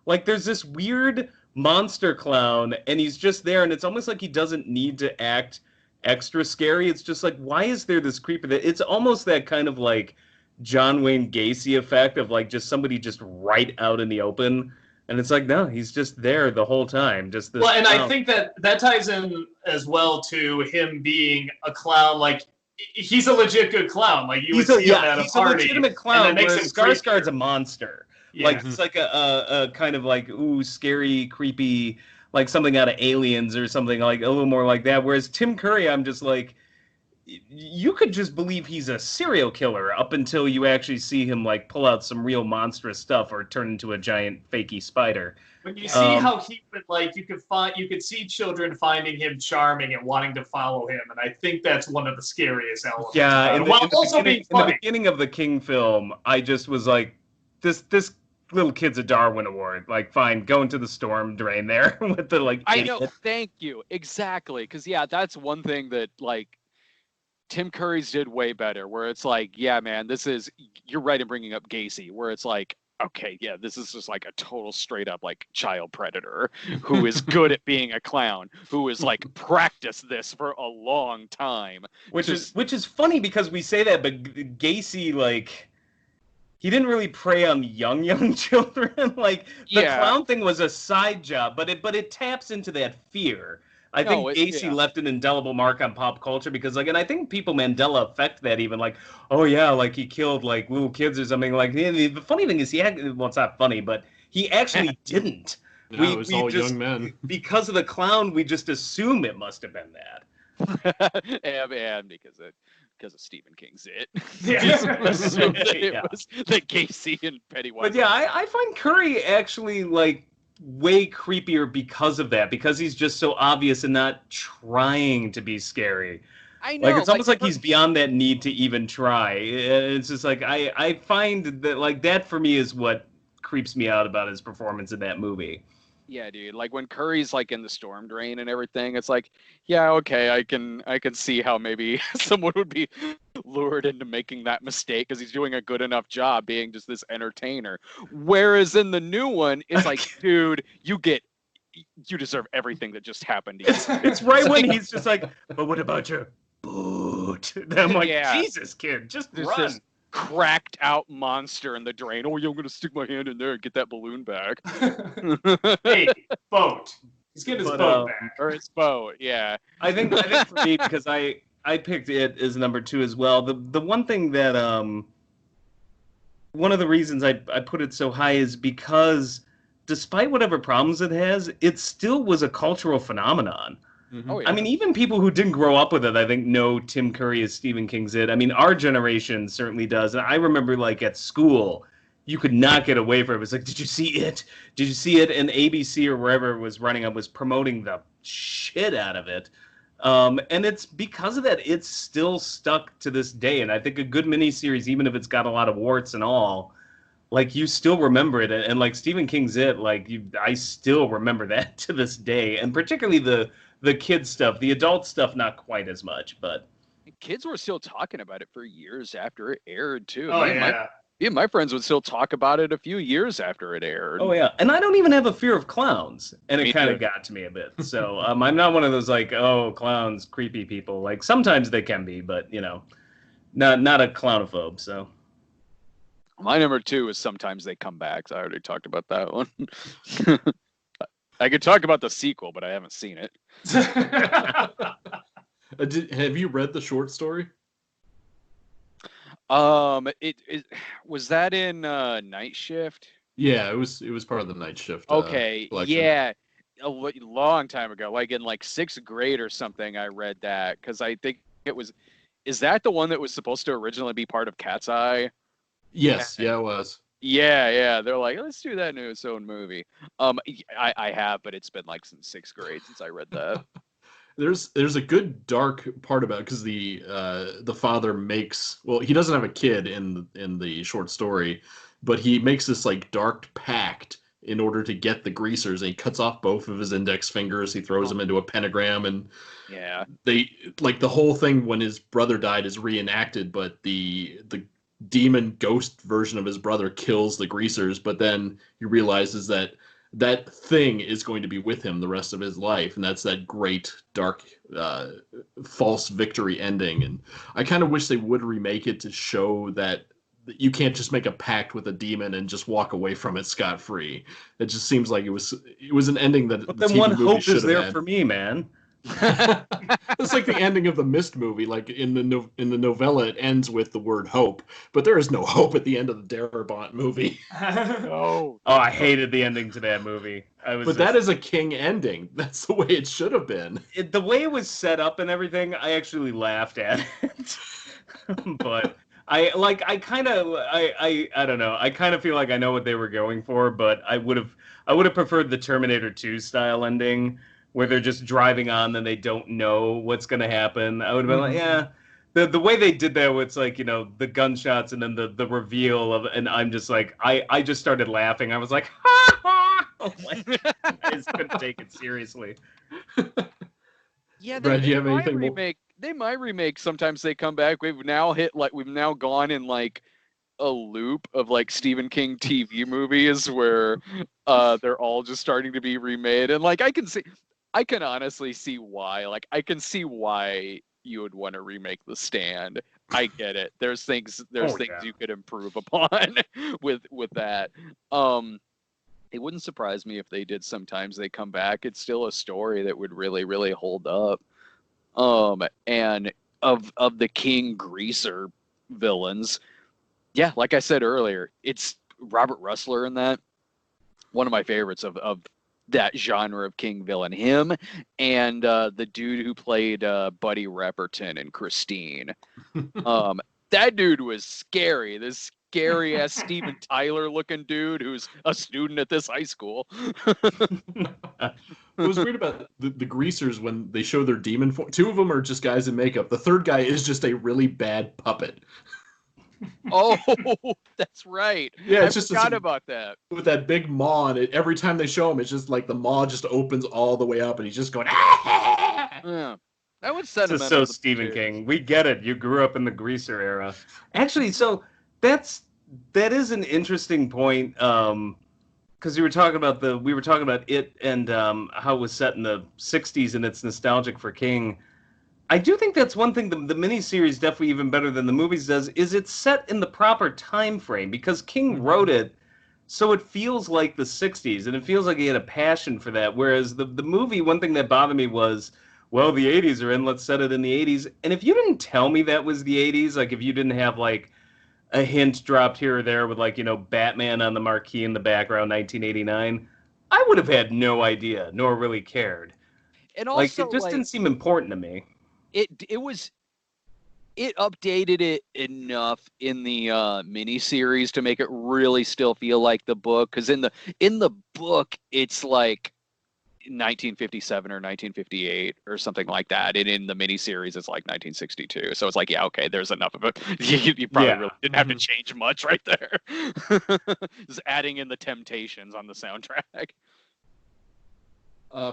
Like there's this weird monster clown and he's just there and it's almost like he doesn't need to act extra scary. It's just like, why is there this creeper that it's almost that kind of like John Wayne Gacy effect of like just somebody just right out in the open. And it's like, no, he's just there the whole time. Just this. Well, and I think that ties in as well to him being a clown. Like, he's a legit good clown. Like, you would see him at a party. He's a legitimate clown. And that makes him Skarsgård's a monster. Yeah. Like, it's like a kind of like, ooh, scary, creepy, like something out of Aliens or something like a little more like that. Whereas Tim Curry, I'm just like, you could just believe he's a serial killer up until you actually see him like pull out some real monstrous stuff or turn into a giant fakey spider. But you see how he would like you could see children finding him charming and wanting to follow him, and I think that's one of the scariest elements. Yeah, in the beginning of the King film, I just was like, this little kid's a Darwin Award. Like, fine, go into the storm drain there with the like. I know, thank you, exactly, because that's one thing that like. Tim Curry's did way better, where it's like, yeah, man, you're right in bringing up Gacy, where it's like, okay, yeah, this is just like a total straight up like child predator who is good at being a clown, who is like practiced this for a long time. Which is funny because we say that, but Gacy, like, he didn't really prey on young children. Like the clown thing was a side job, but it taps into that fear. I think Gacy left an indelible mark on pop culture because, like, and I think people Mandela affect that even, like, oh yeah, like he killed like little kids or something. Like the funny thing is well, it's not funny, but he actually didn't. No, it was all young men. Because of the clown, we just assume it must have been that. and because of Stephen King's It. It was the Gacy and Pennywise. But yeah, I find Curry actually like way creepier because of that, because he's just so obvious and not trying to be scary. I know. Like it's almost like he's beyond that need to even try. It's just like I find that like that for me is what creeps me out about his performance in that movie. Yeah, dude. Like when Curry's like in the storm drain and everything, it's like, yeah, okay, I can see how maybe someone would be lured into making that mistake because he's doing a good enough job being just this entertainer. Whereas in the new one, it's like, dude, you deserve everything that just happened to you. It's right when he's just like, but what about your boot? And I'm like, Jesus, kid, just run. This cracked out monster in the drain. Oh, yeah, I'm gonna stick my hand in there and get that balloon back. Hey, boat. He's getting his boat back. Or his boat, yeah. I think for me, because I picked it as number 2 as well. The one thing that one of the reasons I put it so high is because despite whatever problems it has, it still was a cultural phenomenon. Mm-hmm. Oh, yeah. I mean, even people who didn't grow up with it, I think, know Tim Curry as Stephen King's It. I mean, our generation certainly does. And I remember, like, at school, you could not get away from it. It was like, did you see it? Did you see it? And ABC or wherever it was running, I was promoting the shit out of it. And it's because of that, it's still stuck to this day. And I think a good miniseries, even if it's got a lot of warts and all, like, you still remember it. And like, Stephen King's It, like, I still remember that to this day. And particularly the kids stuff, the adult stuff, not quite as much, but kids were still talking about it for years after it aired too. My friends would still talk about it a few years after it aired. Oh yeah, and I don't even have a fear of clowns, and Me it kind too. of got to me a bit. So I'm not one of those like, oh, clowns, creepy people. Like sometimes they can be, but not a clownophobe. So My number 2 is Sometimes They Come Back. I already talked about that one. I could talk about the sequel, but I haven't seen it. Have you read the short story? It was that in Night Shift? Yeah, it was part of the Night Shift. Okay, collection. yeah, long time ago, like in like 6th grade or something. I read that because I think it was. Is that the one that was supposed to originally be part of Cat's Eye? Yes, yeah, it was. Yeah. They're like, let's do that in its own movie. I have, but it's been like since 6th grade since I read that. There's a good dark part about it because the father makes, well, he doesn't have a kid in the short story, but he makes this like dark pact in order to get the greasers, and he cuts off both of his index fingers. He throws them into a pentagram, and Yeah. they like the whole thing when his brother died is reenacted, but the demon ghost version of his brother kills the greasers, but then he realizes that that thing is going to be with him the rest of his life, and that's that great dark false victory ending. And I kind of wish they would remake it to show that you can't just make a pact with a demon and just walk away from it scot-free. It just seems like it was an ending that But the then TV one movie hope should is have there had. for me, man. It's like the ending of the Mist movie. Like in the novella, it ends with the word hope, but there is no hope at the end of the Darabont movie. Oh, I hated the ending to that movie. But that is a king ending. That's the way it should have been. The way it was set up and everything. I actually laughed at it, but I don't know. I kind of feel like I know what they were going for, but I would have preferred the Terminator 2 style ending, where they're just driving on and they don't know what's going to happen. I would have been like, yeah. The way they did that, where it's like, the gunshots and then the reveal of, and I'm just like, I just started laughing. I was like, ha ha! Oh my God. I just couldn't take it seriously. Yeah, Brad, do you have anything more? They might remake Sometimes They Come Back. We've now gone in like a loop of like Stephen King TV movies where they're all just starting to be remade, and like I can honestly see why. Like I can see why you would want to remake The Stand. I get it. There's things you could improve upon with that. It wouldn't surprise me if they did Sometimes They Come Back. It's still a story that would really, really hold up. And of the King Greaser villains, yeah, like I said earlier, it's Robert Russler in that. One of my favorites of that genre of King villain. Him and the dude who played Buddy Repperton in Christine. That dude was scary. This scary ass Steven Tyler looking dude who's a student at this high school. What was weird about the greasers when they show their demon form, 2 of them are just guys in makeup. The third guy is just a really bad puppet. Oh, that's right. Yeah, it's I just forgot about that. With that big maw, and every time they show him, it's just like the maw just opens all the way up, and he's just going. Yeah, that was sentimental. This is so Stephen King. We get it. You grew up in the Greaser era. Actually, so that is an interesting point. Because we were talking about it and how it was set in the '60s, and it's nostalgic for King. I do think that's one thing the miniseries definitely even better than the movies does, is it's set in the proper time frame, because King wrote it so it feels like the 60s, and it feels like he had a passion for that. Whereas the movie, one thing that bothered me was, well, the 80s are in, let's set it in the 80s. And if you didn't tell me that was the 80s, like if you didn't have like a hint dropped here or there with like, Batman on the marquee in the background, 1989, I would have had no idea, nor really cared. And also, it just didn't seem important to me. It updated it enough in the miniseries to make it really still feel like the book. Because in the book, it's like 1957 or 1958 or something like that, and in the miniseries, it's like 1962. So it's like, yeah, okay, there's enough of it. You probably really didn't have to change much right there. Just adding in the Temptations on the soundtrack.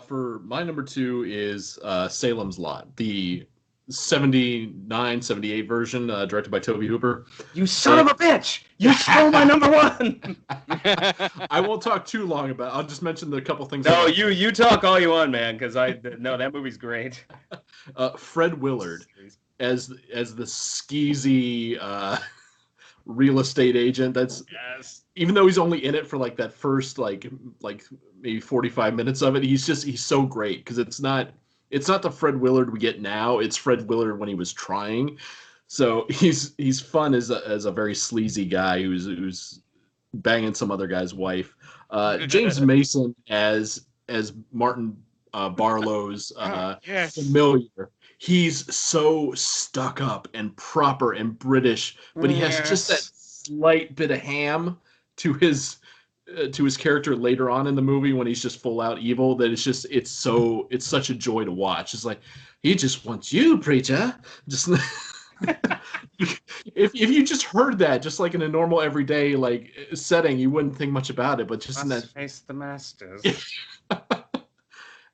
For my number 2 is Salem's Lot, the 79, 78 version, directed by Tobe Hooper. You son of a bitch! You stole my number 1! I won't talk too long about it. I'll just mention the couple things. No, you talk all you want, man, because that movie's great. Fred Willard as the skeezy real estate agent. That's Yes. even though he's only in it for like that first like maybe 45 minutes of it, he's so great because it's not the Fred Willard we get now. It's Fred Willard when he was trying. So he's fun as a very sleazy guy who's banging some other guy's wife. James Mason as Martin Barlow's Yes. familiar. He's so stuck up and proper and British, but he has just that slight bit of ham to his character later on in the movie when he's just full out evil. That it's such a joy to watch. It's like he just wants you, preacher. Just if you just heard that just like in a normal everyday like setting, you wouldn't think much about it. But just in that face the masters.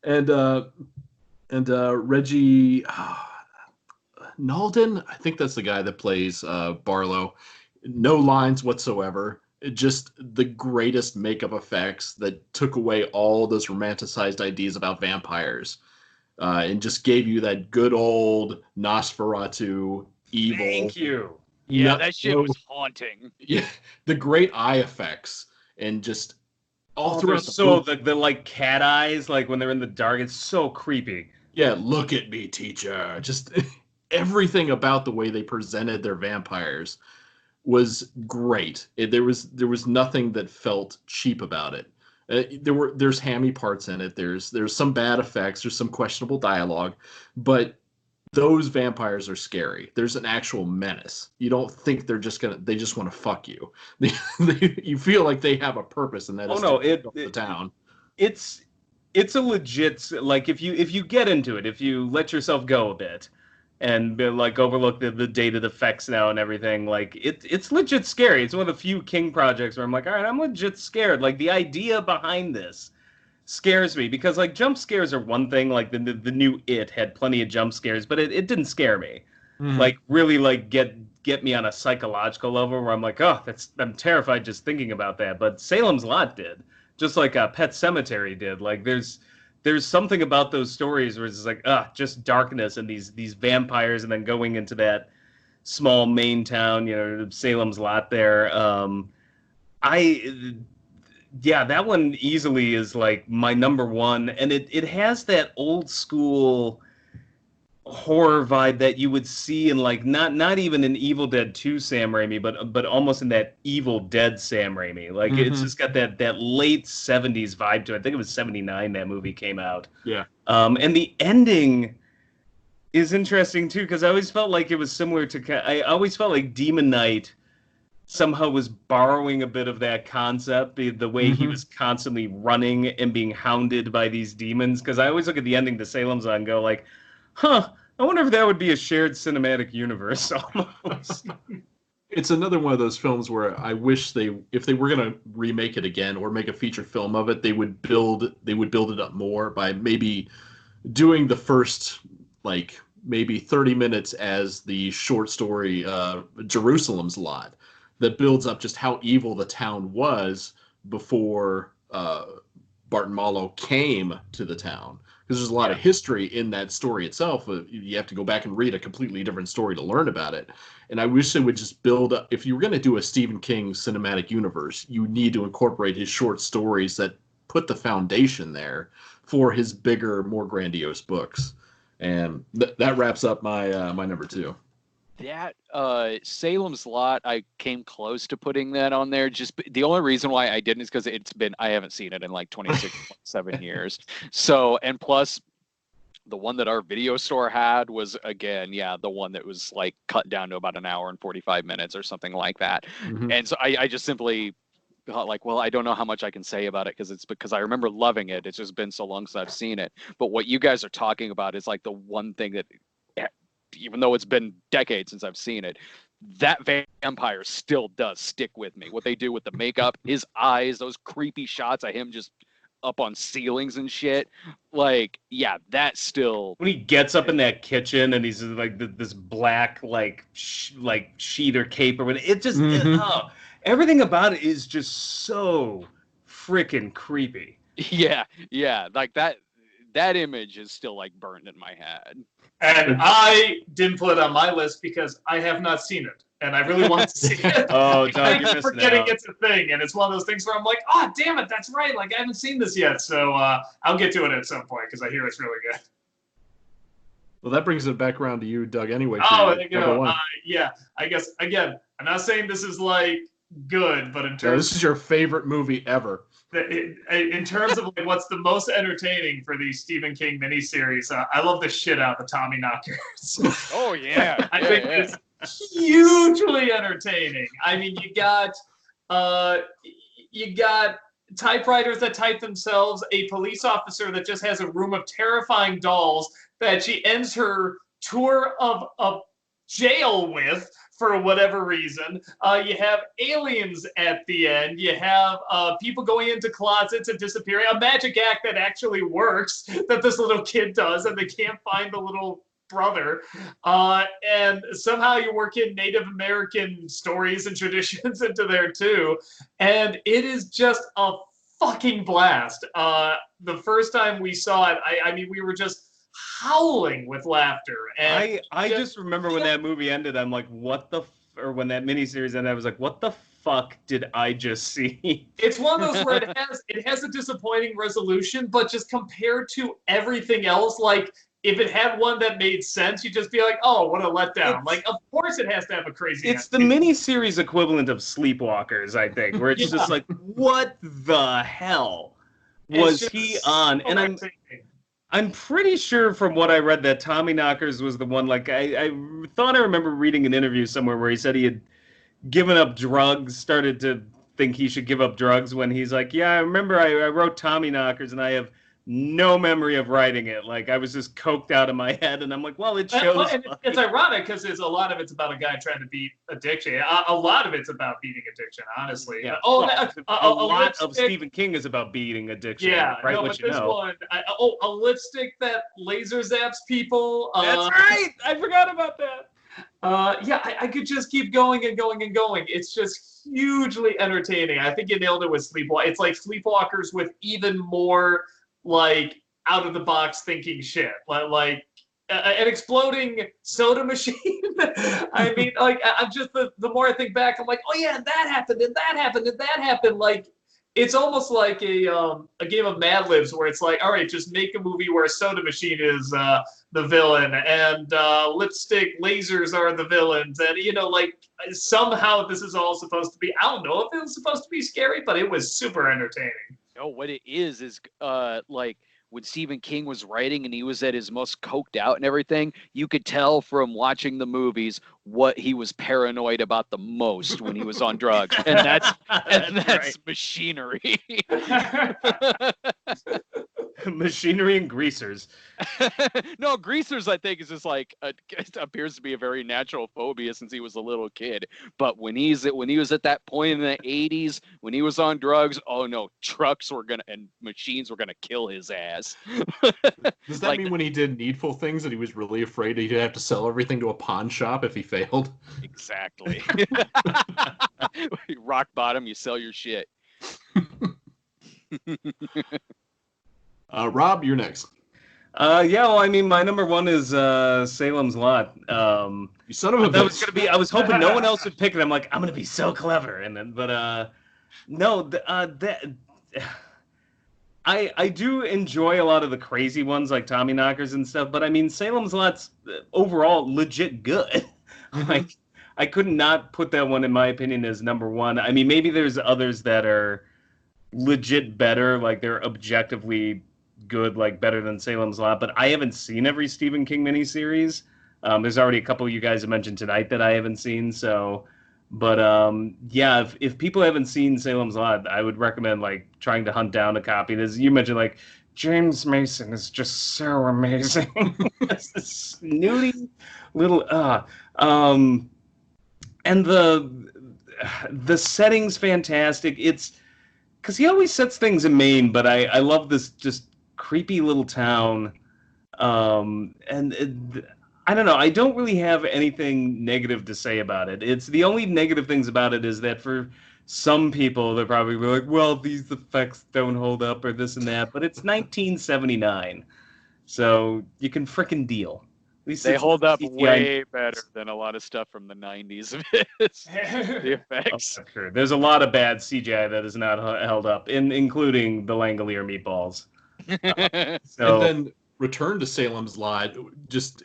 and Reggie Nalden, I think that's the guy that plays Barlow. No lines whatsoever. Just the greatest makeup effects that took away all those romanticized ideas about vampires, and just gave you that good old Nosferatu evil. Thank you. Yeah, that shit was haunting. Yeah, the great eye effects and just all throughout the like cat eyes, like when they're in the dark, it's so creepy. Yeah, look at me, teacher. Just everything about the way they presented their vampires was great. There was nothing that felt cheap about it. There's hammy parts in it. There's some bad effects. There's some questionable dialogue, but those vampires are scary. There's an actual menace. You don't think they just want to fuck you. You feel like they have a purpose, and that is the town. It's a legit, like if you get into it, if you let yourself go a bit, and like overlook the dated effects now and everything, like it's legit scary. It's one of the few King projects where I'm like, all right, I'm legit scared. Like the idea behind this scares me because like jump scares are one thing. Like the new It had plenty of jump scares, but it didn't scare me. Mm-hmm. Like really like get me on a psychological level where I'm like, oh, I'm terrified just thinking about that. But Salem's Lot did, just like Pet Sematary did. Like there's something about those stories where it's like just darkness and these vampires, and then going into that small Maine town, Salem's Lot there. That one easily is like my number one, and it has that old school horror vibe that you would see in like not even in Evil Dead 2 Sam Raimi, but almost in that Evil Dead Sam Raimi. Like It's just got that late 70s vibe to it. I think it was 79 that movie came out. Yeah. And the ending is interesting too, because I always felt like it was similar to. I always felt like Demon Knight somehow was borrowing a bit of that concept, the way he was constantly running and being hounded by these demons. Because I always look at the ending to Salem's Lot and go like, I wonder if that would be a shared cinematic universe almost. It's another one of those films where I wish if they were going to remake it again or make a feature film of it, they would build it up more by maybe doing the first like maybe 30 minutes as the short story Jerusalem's Lot, that builds up just how evil the town was before Barton Malow came to the town. Because there's a lot of history in that story itself. You have to go back and read a completely different story to learn about it. And I wish they would just build up. If you were going to do a Stephen King cinematic universe, you need to incorporate his short stories that put the foundation there for his bigger, more grandiose books. And that wraps up my my number two. That Salem's Lot, I came close to putting that on there. Just the only reason why I didn't is because I haven't seen it in like 26, 27 years. So, and plus the one that our video store had was again, the one that was like cut down to about an hour and 45 minutes or something like that. Mm-hmm. And so I just simply thought like, well, I don't know how much I can say about it because I remember loving it. It's just been so long since I've seen it. But what you guys are talking about is like the one thing that, even though it's been decades since I've seen it, that vampire still does stick with me. What they do with the makeup, his eyes, those creepy shots of him just up on ceilings and shit. Like, that still. When he gets up in that kitchen and he's like this black like sheet or cape or whatever, it just everything about it is just so freaking creepy. Yeah, like that. that image is still like burned in my head. And I didn't put it on my list because I have not seen it, and I really want to see it. Oh, Doug, you're I'm missing forgetting out. it's a thing, and it's one of those things where I'm like, oh, damn it, that's right. Like, I haven't seen this yet, so I'll get to it at some point because I hear it's really good. Well, that brings it back around to you, Doug. Anyway, Oh, for there you number go. one. Yeah, I guess again, I'm not saying this is like good, but in No, terms this is your favorite movie ever. in terms of like what's the most entertaining for these Stephen King miniseries, I love the shit out of the Tommy Knockers. Oh yeah, I think it's hugely entertaining. I mean, you got typewriters that type themselves, a police officer that just has a room of terrifying dolls that she ends her tour of jail with for whatever reason. You have aliens at the end. You have people going into closets and disappearing. A magic act that actually works that this little kid does, and they can't find the little brother. And somehow you work in Native American stories and traditions into there too. And it is just a fucking blast. The first time we saw it, I mean, we were just howling with laughter. And I just remember when that movie ended, I'm like, what the or when that miniseries ended, I was like, what the fuck did I just see? It's one of those where it has a disappointing resolution, but just compared to everything else, like if it had one that made sense, you'd just be like, oh, what a letdown. Like, of course it has to have a crazy It's the ending. miniseries equivalent of Sleepwalkers, I think, where it's just like, what the hell was he on? And I'm pretty sure from what I read that Tommy Knockers was the one, like, I thought I remember reading an interview somewhere where he said he had given up drugs, started to think he should give up drugs when he's like, yeah, I remember I wrote Tommy Knockers and I have no memory of writing it. Like, I was just coked out of my head, and I'm like, well, it shows. And it's ironic because a lot of it's about a guy trying to beat addiction. A lot of it's about beating addiction, honestly. Yeah. A lot of lipstick. Stephen King is about beating addiction. Yeah, right. no, What but you this know. one, a lipstick that laser zaps people. That's right. I forgot about that. Yeah, I could just keep going and going and going. It's just hugely entertaining. I think you nailed it with Sleepwalkers. It's like Sleepwalkers with even more like out of the box thinking shit. Like an exploding soda machine. I mean, like I'm just the more I think back, I'm like, oh yeah, and that happened, and that happened, and that happened. Like it's almost like a game of Mad Libs where it's like, all right, just make a movie where a soda machine is the villain and lipstick lasers are the villains, and you know, like somehow this is all supposed to be. I don't know if it was supposed to be scary, but it was super entertaining. No, what it is like when Stephen King was writing and he was at his most coked out and everything, you could tell from watching the movies what he was paranoid about the most when he was on drugs. And that's right. machinery. Machinery and greasers. No, greasers, I think, is just like it appears to be a very natural phobia since he was a little kid. But when he was at that point in the 80s, when he was on drugs, oh no, trucks were and machines were gonna kill his ass. Does that mean when he did Needful Things that he was really afraid he'd have to sell everything to a pawn shop if he failed? Exactly. Rock bottom, you sell your shit. Rob, you're next. Yeah, well, I mean, my number one is Salem's Lot. You son of a that bitch. was gonna be. I was hoping no one else would pick it. I'm like, I'm gonna be so clever, and then, but no, I do enjoy a lot of the crazy ones like Tommy Knockers and stuff. But I mean, Salem's Lot's overall legit good. Like, I could not put that one in my opinion as number one. I mean, maybe there's others that are legit better, like they're objectively good, like better than Salem's Lot, but I haven't seen every Stephen King miniseries. There's already a couple you guys have mentioned tonight that I haven't seen, so but yeah, if people haven't seen Salem's Lot, I would recommend like trying to hunt down a copy. As you mentioned, like James Mason is just so amazing. It's this snooty little and the setting's fantastic. It's because he always sets things in Maine, but I love this just creepy little town. And I don't know. I don't really have anything negative to say about it. It's the only negative things about it is that for some people, they're probably like, well, these effects don't hold up or this and that, but it's 1979. So you can frickin' deal. At least They it's hold up CGI. way better than a lot of stuff from the 90s of it. The effects. Oh, sure. There's a lot of bad CGI that is not held up, including the Langolier meatballs. And then Return to Salem's Lot, just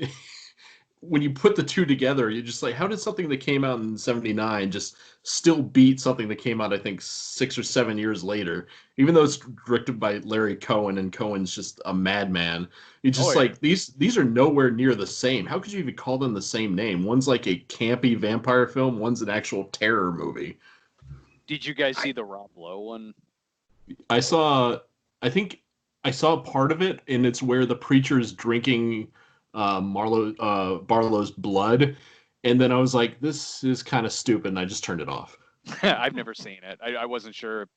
when you put the two together, you're just like, how did something that came out in 79 just still beat something that came out, I think, 6 or 7 years later? Even though it's directed by Larry Cohen, and Cohen's just a madman. It's just like, these are nowhere near the same. How could you even call them the same name? One's like a campy vampire film, one's an actual terror movie. Did you guys see the Rob Lowe one? I think I saw part of it, and it's where the preacher's drinking Barlow's blood, and then I was like, this is kind of stupid, and I just turned it off. I've never seen it. I wasn't sure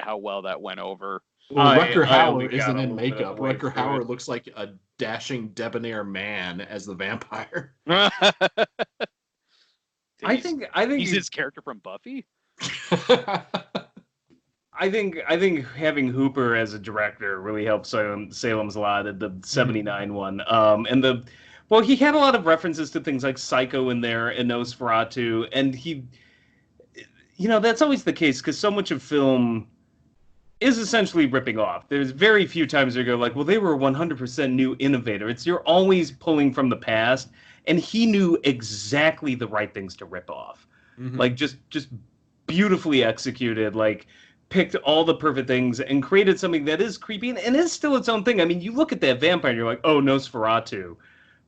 how well that went over. Well, Rutger only Hauer got isn't a in little bit of makeup. a way Rutger through Hauer it. looks like a dashing, debonair man as the vampire. I think he's his character from Buffy. I think having Hooper as a director really helped Salem's Lot at the 79 one. Well, he had a lot of references to things like Psycho in there and Nosferatu, and he, that's always the case because so much of film is essentially ripping off. There's very few times where you go like, well, they were a 100% new innovator. You're always pulling from the past, and he knew exactly the right things to rip off. Like just beautifully executed, like picked all the perfect things and created something that is creepy and is still its own thing. I mean, you look at that vampire and you're like, oh, Nosferatu.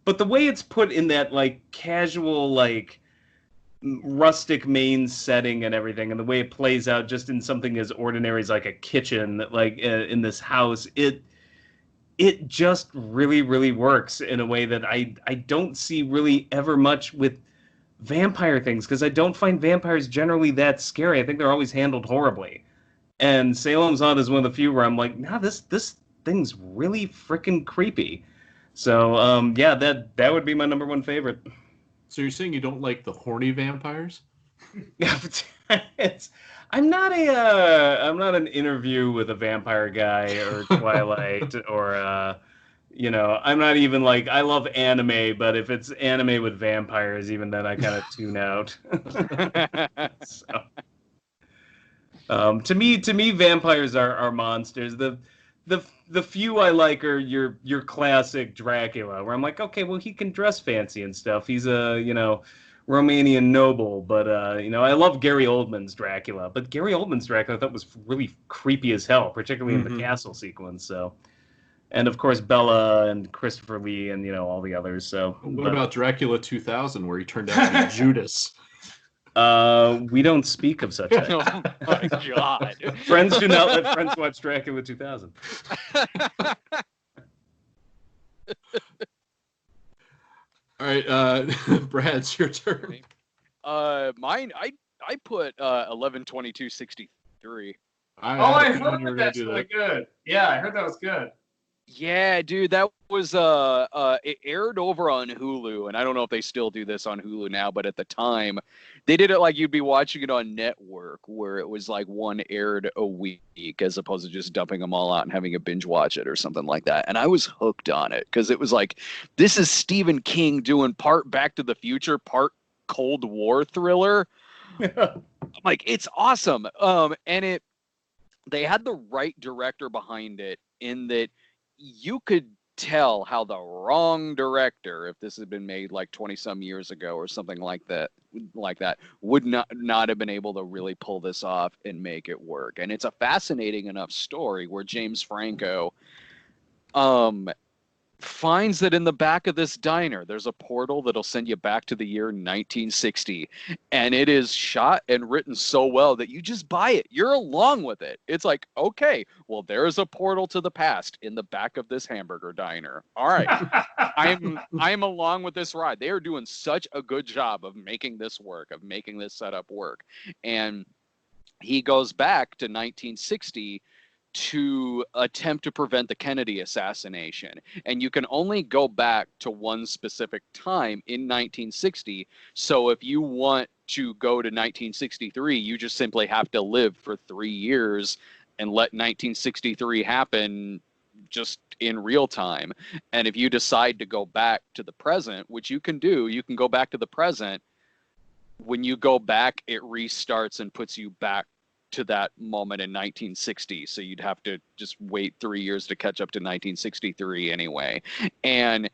But the way it's put in that like casual, like rustic Maine setting and everything, and the way it plays out just in something as ordinary as like a kitchen, like in this house, it just really, really works in a way that I don't see really ever much with vampire things, because I don't find vampires generally that scary. I think they're always handled horribly. And Salem's Lot is one of the few where I'm like, nah, this thing's really freaking creepy. So yeah, that would be my number one favorite. So you're saying you don't like the horny vampires? I'm not an Interview with a Vampire guy or Twilight or I'm not even like, I love anime, but if it's anime with vampires, even then I kind of tune out. So, to me, vampires are monsters. The few I like are your classic Dracula, where I'm like, okay, well, he can dress fancy and stuff. He's a Romanian noble, but I love Gary Oldman's Dracula. But Gary Oldman's Dracula I thought was really creepy as hell, particularly in the castle sequence. So. And of course Bella and Christopher Lee and all the others. So what about Dracula 2000, where he turned out to be Judas? We don't speak of such things. Oh my god! Friends do not let friends watch Dracula 2000. All right, Brad, it's your turn. Mine. I put 11/22/63. I heard that's really good. Yeah, I heard that was good. Yeah, dude, that was it aired over on Hulu, and I don't know if they still do this on Hulu now, but at the time, they did it like you'd be watching it on network, where it was like one aired a week, as opposed to just dumping them all out and having a binge watch it or something like that. And I was hooked on it because it was like, this is Stephen King doing part Back to the Future, part Cold War thriller. I'm like, it's awesome. And they had the right director behind it, in that you could tell how the wrong director, if this had been made like 20 some years ago or something like that, would not have been able to really pull this off and make it work. And it's a fascinating enough story where James Franco finds that in the back of this diner there's a portal that'll send you back to the year 1960, and it is shot and written so well that you just buy it. You're along with it. It's like, okay, well, there's a portal to the past in the back of this hamburger diner. All right. I'm along with this ride. They are doing such a good job of making this work, of making this setup work. And he goes back to 1960 to attempt to prevent the Kennedy assassination. And you can only go back to one specific time in 1960. So if you want to go to 1963. You just simply have to live for 3 years and let 1963 happen just in real time. And if you decide to go back to the present, which you can do, you can go back to the present. When you go back, it restarts and puts you back to that moment in 1960. So you'd have to just wait 3 years to catch up to 1963 anyway. And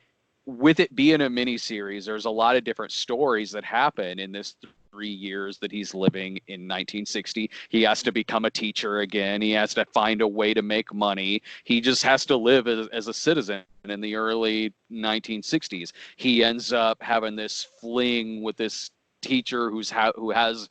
with it being a miniseries, there's a lot of different stories that happen in this 3 years that he's living in 1960. He has to become a teacher again. He has to find a way to make money. He just has to live as a citizen in the early 1960s. He ends up having this fling with this teacher who has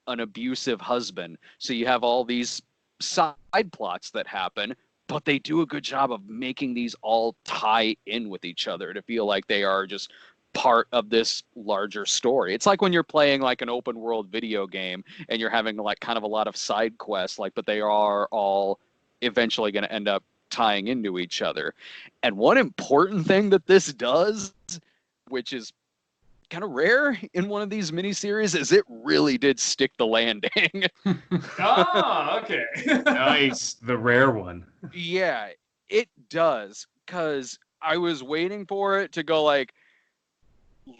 an abusive husband. So you have all these side plots that happen, but they do a good job of making these all tie in with each other to feel like they are just part of this larger story. It's like when you're playing like an open world video game and you're having like kind of a lot of side quests, like, but they are all eventually going to end up tying into each other. And one important thing that this does, which is kind of rare in one of these miniseries, is it really did stick the landing. Oh, okay. Nice, the rare one. Yeah, it does, because I was waiting for it to go like,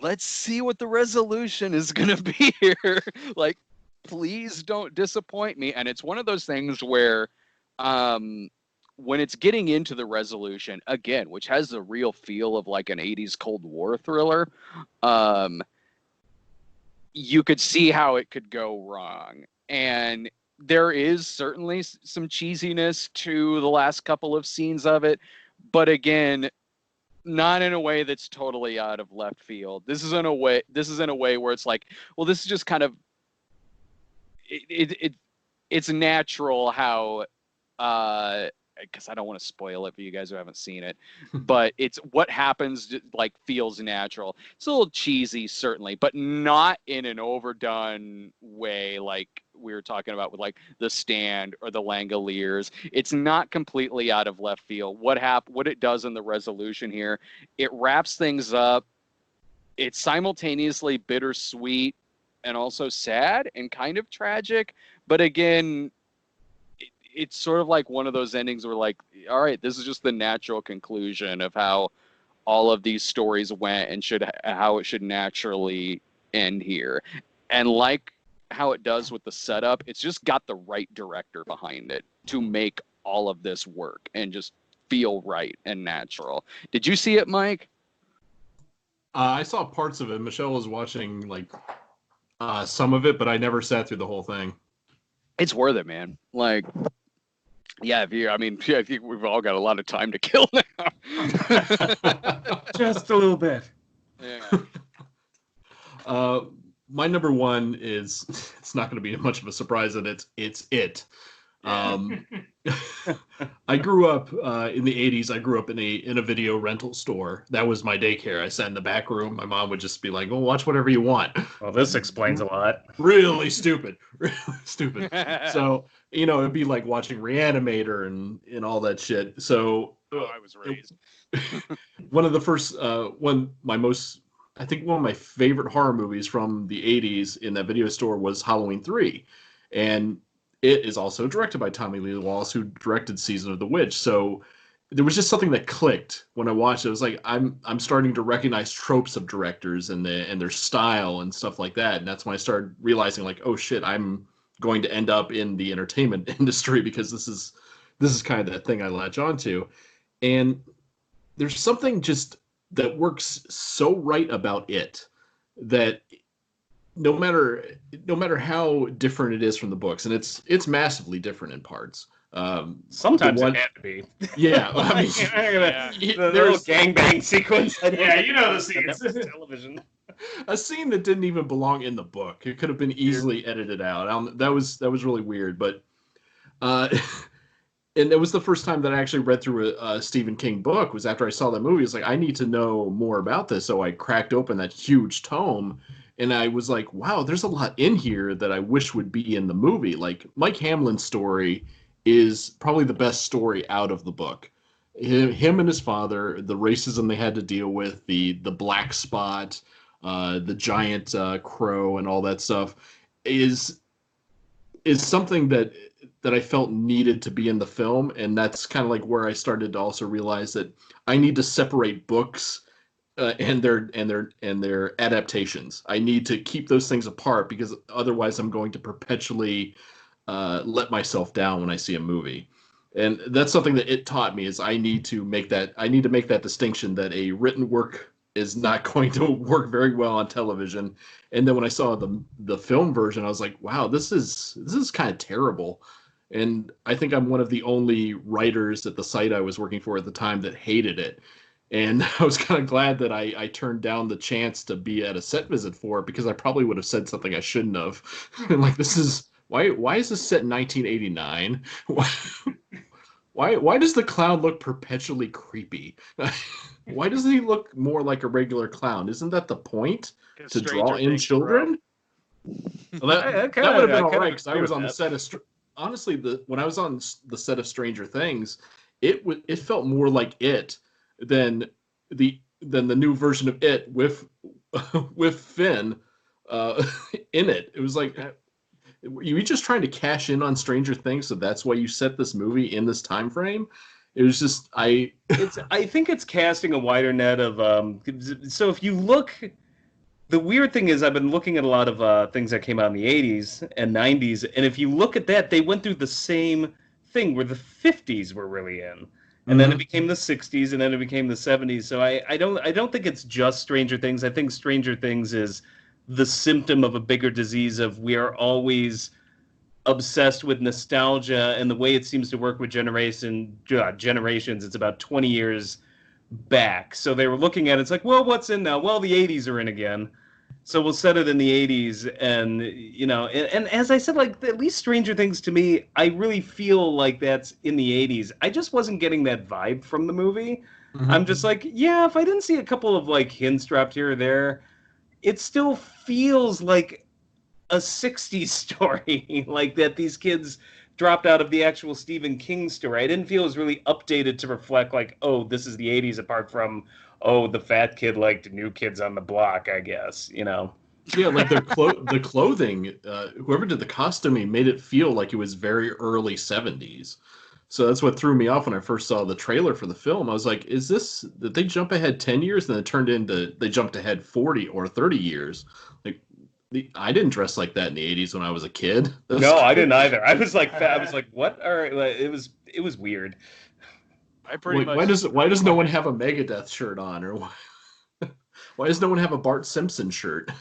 let's see what the resolution is going to be here. Like, please don't disappoint me. And it's one of those things where when it's getting into the resolution, again, which has the real feel of like an 80s Cold War thriller, you could see how it could go wrong. And there is certainly some cheesiness to the last couple of scenes of it. But again, not in a way that's totally out of left field. This is in a way where it's like, well, this is just kind of it's natural how because I don't want to spoil it for you guys who haven't seen it, but it's what happens like feels natural. It's a little cheesy, certainly, but not in an overdone way like we were talking about with like The Stand or The Langoliers. It's not completely out of left field. What it does in the resolution here, it wraps things up. It's simultaneously bittersweet and also sad and kind of tragic, but again, it's sort of like one of those endings where like, all right, this is just the natural conclusion of how all of these stories went and how it should naturally end here. And like how it does with the setup, it's just got the right director behind it to make all of this work and just feel right and natural. Did you see it, Mike? I saw parts of it. Michelle was watching like some of it, but I never sat through the whole thing. It's worth it, man. Like, yeah, I think we've all got a lot of time to kill now. Just a little bit. Yeah. My number one is, it's not going to be much of a surprise that it's It. I grew up in the 80s. I grew up in a video rental store. That was my daycare. I sat in the back room. My mom would just be like, "Oh, watch whatever you want." Well, this explains a lot. Really stupid. Really stupid. So, it'd be like watching Reanimator and all that shit. So I was raised. One of the first I think one of my favorite horror movies from the 80s in that video store was Halloween 3. And it is also directed by Tommy Lee Wallace, who directed Season of the Witch. So there was just something that clicked when I watched it. It was like I'm starting to recognize tropes of directors and their style and stuff like that. And that's when I started realizing, like, oh shit, I'm going to end up in the entertainment industry because this is kind of that thing I latch onto. And there's something just that works so right about it that no matter how different it is from the books, and it's massively different in parts. Sometimes it had to be. Yeah, I mean, the little gangbang sequence. Yeah, you know the scenes. Television. A scene that didn't even belong in the book. It could have been easily edited out. That was really weird, but and it was the first time that I actually read through a Stephen King book. Was after I saw that movie. It's like, I need to know more about this. So I cracked open that huge tome, and I was like, wow, there's a lot in here that I wish would be in the movie. Like Mike Hamlin's story is probably the best story out of the book. Him and his father, the racism they had to deal with, the black spot, the giant crow and all that stuff, is something that I felt needed to be in the film, and that's kind of like where I started to also realize that I need to separate books and their adaptations. I need to keep those things apart because otherwise I'm going to perpetually let myself down when I see a movie. And that's something that it taught me is I need to make that distinction that a written work is not going to work very well on television. And then when I saw the film version, I was like, wow, this is kind of terrible. And I think I'm one of the only writers at the site I was working for at the time that hated it. And I was kind of glad that I turned down the chance to be at a set visit for it because I probably would have said something I shouldn't have. And like, this is why is this set in 1989? Why does the clown look perpetually creepy? Why doesn't he look more like a regular clown? Isn't that the point? To draw in children? Well, that would have been all right because I was on the set of. Honestly, when I was on the set of Stranger Things, it felt more like it than the new version of it with Finn in it. It was like, were you just trying to cash in on Stranger Things, so that's why you set this movie in this time frame? It was just I think it's casting a wider net of so if you look, the weird thing is I've been looking at a lot of things that came out in the 80s and 90s, and if you look at that, they went through the same thing where the 50s were really in. And then it became the 60s, and then it became the 70s. So I don't think it's just Stranger Things. I think Stranger Things is the symptom of a bigger disease of we are always obsessed with nostalgia, and the way it seems to work with generations, it's about 20 years back. So they were looking at it, it's like, well, what's in now? Well, the 80s are in again. So we'll set it in the 80s, and and as I said, like at least Stranger Things to me, I really feel like that's in the 80s. I just wasn't getting that vibe from the movie. I'm just like, yeah, if I didn't see a couple of like hints dropped here or there, it still feels like a 60s story, like that these kids dropped out of the actual Stephen King story. I didn't feel it was really updated to reflect like, oh, this is the 80s, apart from, oh, the fat kid liked New Kids on the Block, I guess, Yeah, like the clothing, whoever did the costuming made it feel like it was very early 70s. So that's what threw me off when I first saw the trailer for the film. I was like, did they jump ahead 10 years? And then it turned into, they jumped ahead 40 or 30 years. Like, I didn't dress like that in the 80s when I was a kid. No, I didn't either. I was like, what are, it was weird. Why does no one have a Megadeth shirt on? Or why does no one have a Bart Simpson shirt?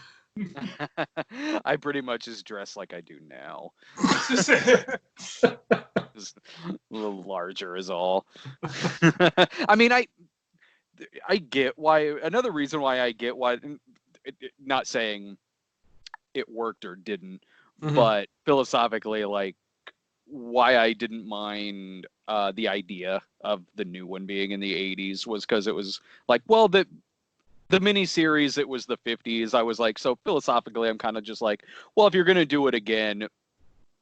I pretty much just dress like I do now. Just a little larger is all. I mean, I get why. Another reason why I get why. Not saying it worked or didn't, but philosophically, like why I didn't mind the idea of the new one being in the 80s was because it was like, well, the miniseries, it was the 50s. I was like, so philosophically, I'm kind of just like, well, if you're going to do it again,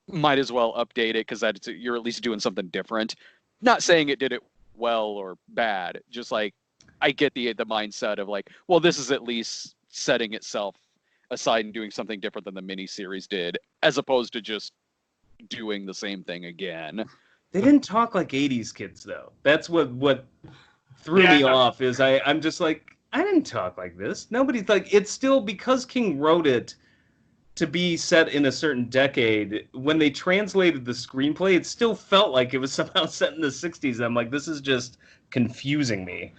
might as well update it because you're at least doing something different. Not saying it did it well or bad, just like I get the mindset of like, well, this is at least setting itself aside and doing something different than the miniseries did, as opposed to just doing the same thing again. They didn't talk like 80s kids, though. That's what threw me off, is I'm just like, I didn't talk like this. Nobody's like, it's still, because King wrote it to be set in a certain decade, when they translated the screenplay, it still felt like it was somehow set in the 60s. I'm like, this is just confusing me.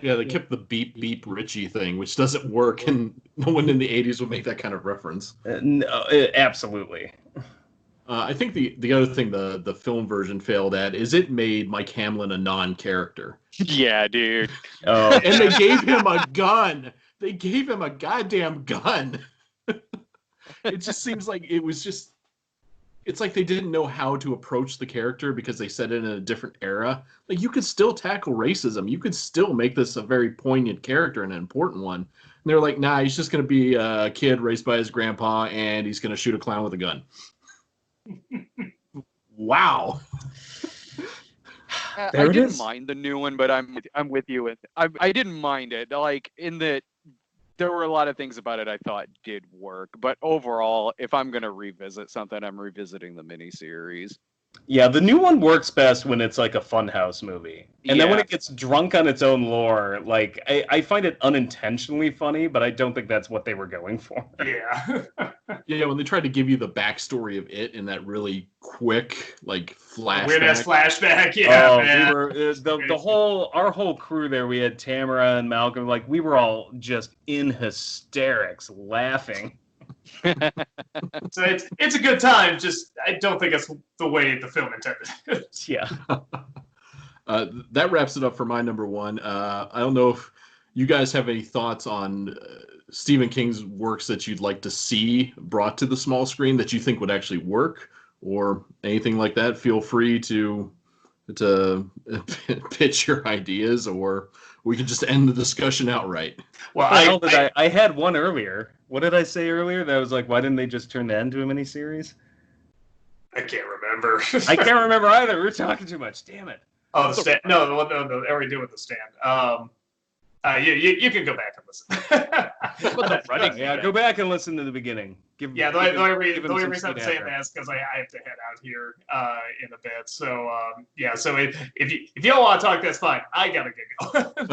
Yeah, they kept the beep beep Richie thing, which doesn't work, and no one in the 80s would make that kind of reference. No, absolutely. I think the other thing the film version failed at is it made Mike Hamlin a non-character. Yeah, dude. Oh. And they gave him a gun. They gave him a goddamn gun. It just seems like it's like they didn't know how to approach the character because they set it in a different era. Like, you could still tackle racism. You could still make this a very poignant character and an important one. And they're like, nah, he's just going to be a kid raised by his grandpa, and he's going to shoot a clown with a gun. Wow. I didn't mind the new one, but I'm with you. I didn't mind it. Like, in that there were a lot of things about it I thought did work, but overall, if I'm gonna revisit something, I'm revisiting the miniseries. Yeah, the new one works best when it's like a funhouse movie. And then when Yeah. it gets drunk on its own lore, like I find it unintentionally funny, but I don't think that's what they were going for. Yeah. Yeah, when they tried to give you the backstory of it in that really quick, like, Weird ass flashback. flashback. Yeah, Oh, man. we were our whole crew there. We had Tamara and Malcolm. Like we were all just in hysterics, laughing. So it's a good time. Just I don't think it's the way the film intended. Yeah. That wraps it up for my number one. I don't know if you guys have any thoughts on Stephen King's works that you'd like to see brought to the small screen that you think would actually work, or anything like that. Feel free to pitch your ideas, or we can just end the discussion outright. Well, I had one earlier. What did I say earlier? That was like, why didn't they just turn that into a miniseries? I can't remember. I can't remember either. We're talking too much. Damn it. Oh, the stand. No, what are we doing with the stand? You can go back and listen. Yeah, go back and listen to the beginning. The only reason I'm saying that is because I have to head out here in a bit. So so if y'all want to talk, that's fine. I gotta get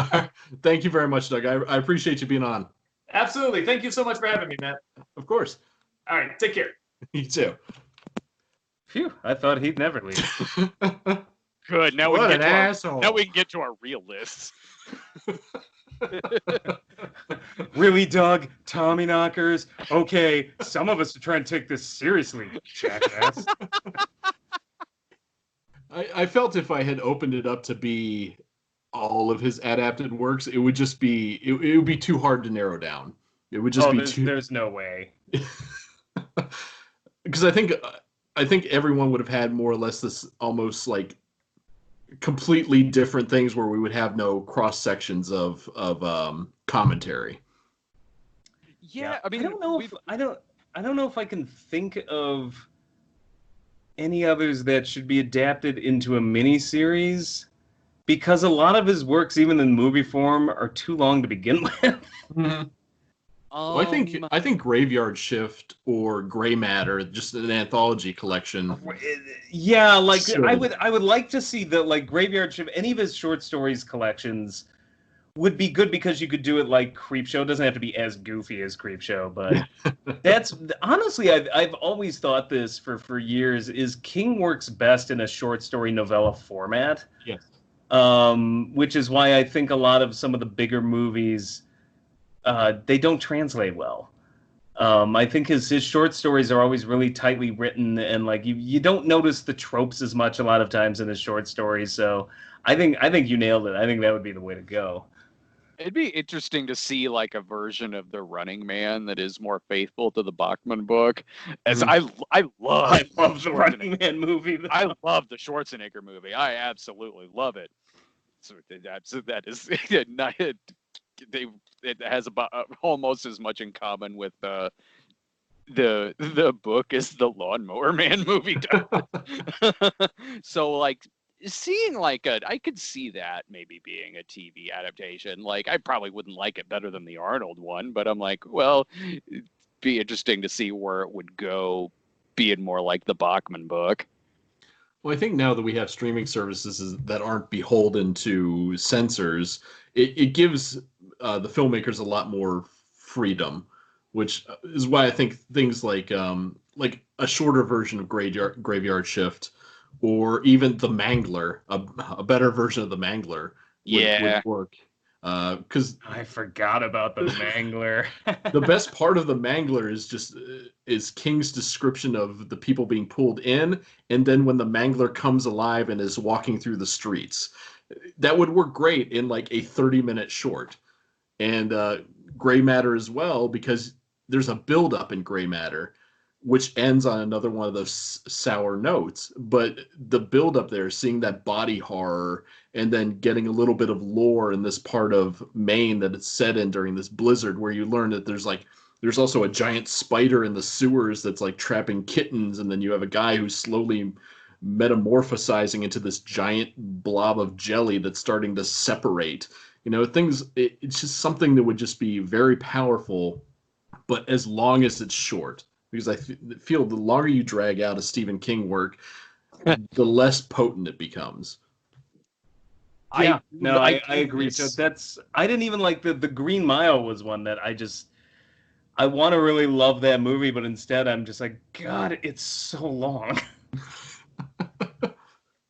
going. Thank you very much, Doug. I appreciate you being on. Absolutely. Thank you so much for having me, Matt. Of course. All right, take care. You too. Phew, I thought he'd never leave. Good. Now What we an can asshole. now we can get to our real lists. Really, Doug? Tommy knockers? Okay, some of us are trying to take this seriously, jackass. I felt if I had opened it up to be all of his adapted works, it would just be it would be too hard to narrow down. It would just be too. There's no way. Because I think everyone would have had more or less this almost like completely different things where we would have no cross sections of commentary. Yeah, I mean, I don't know if I can think of any others that should be adapted into a miniseries, because a lot of his works, even in movie form, are too long to begin with. Mm-hmm. Well, I think Graveyard Shift or Gray Matter, just an anthology collection. Yeah, like Sure. I would like to see the like Graveyard Shift. Any of his short stories collections would be good because you could do it like Creepshow. It doesn't have to be as goofy as Creepshow, but that's honestly I've always thought this for years is King works best in a short story novella format. Yes. Which is why I think a lot of some of the bigger movies they don't translate well. I think his short stories are always really tightly written, and like you don't notice the tropes as much a lot of times in his short stories. So I think you nailed it. I think that would be the way to go. it'd be interesting to see like a version of the Running Man that is more faithful to the Bachman book. As I love the Running Man movie. I love the Schwarzenegger movie. I absolutely love it. So that is not it has about almost as much in common with the book as the Lawnmower Man movie does. So like seeing like I could see that maybe being a TV adaptation. Like I probably wouldn't like it better than the Arnold one, but I'm like, well, it'd be interesting to see where it would go, being more like the Bachman book. Well, I think now that we have streaming services that aren't beholden to censors, it gives the filmmakers a lot more freedom, which is why I think things like a shorter version of Graveyard Shift, or even The Mangler, a better version of The Mangler would work. Because I forgot about The Mangler. the best part of The Mangler is King's description of the people being pulled in, and then when the Mangler comes alive and is walking through the streets. That would work great in like a 30-minute short. And Gray Matter as well, because there's a build-up in Gray Matter, which ends on another one of those sour notes. But the build-up there, seeing that body horror, and then getting a little bit of lore in this part of Maine that it's set in during this blizzard, where you learn that there's also a giant spider in the sewers that's like trapping kittens, and then you have a guy who's slowly metamorphosizing into this giant blob of jelly that's starting to separate. It's just something that would just be very powerful, but as long as it's short. Because I feel the longer you drag out a Stephen King work, the less potent it becomes. Yeah, I agree. Miss... So I didn't even like the Green Mile was one that I want to really love that movie, but instead I'm just like, God, it's so long.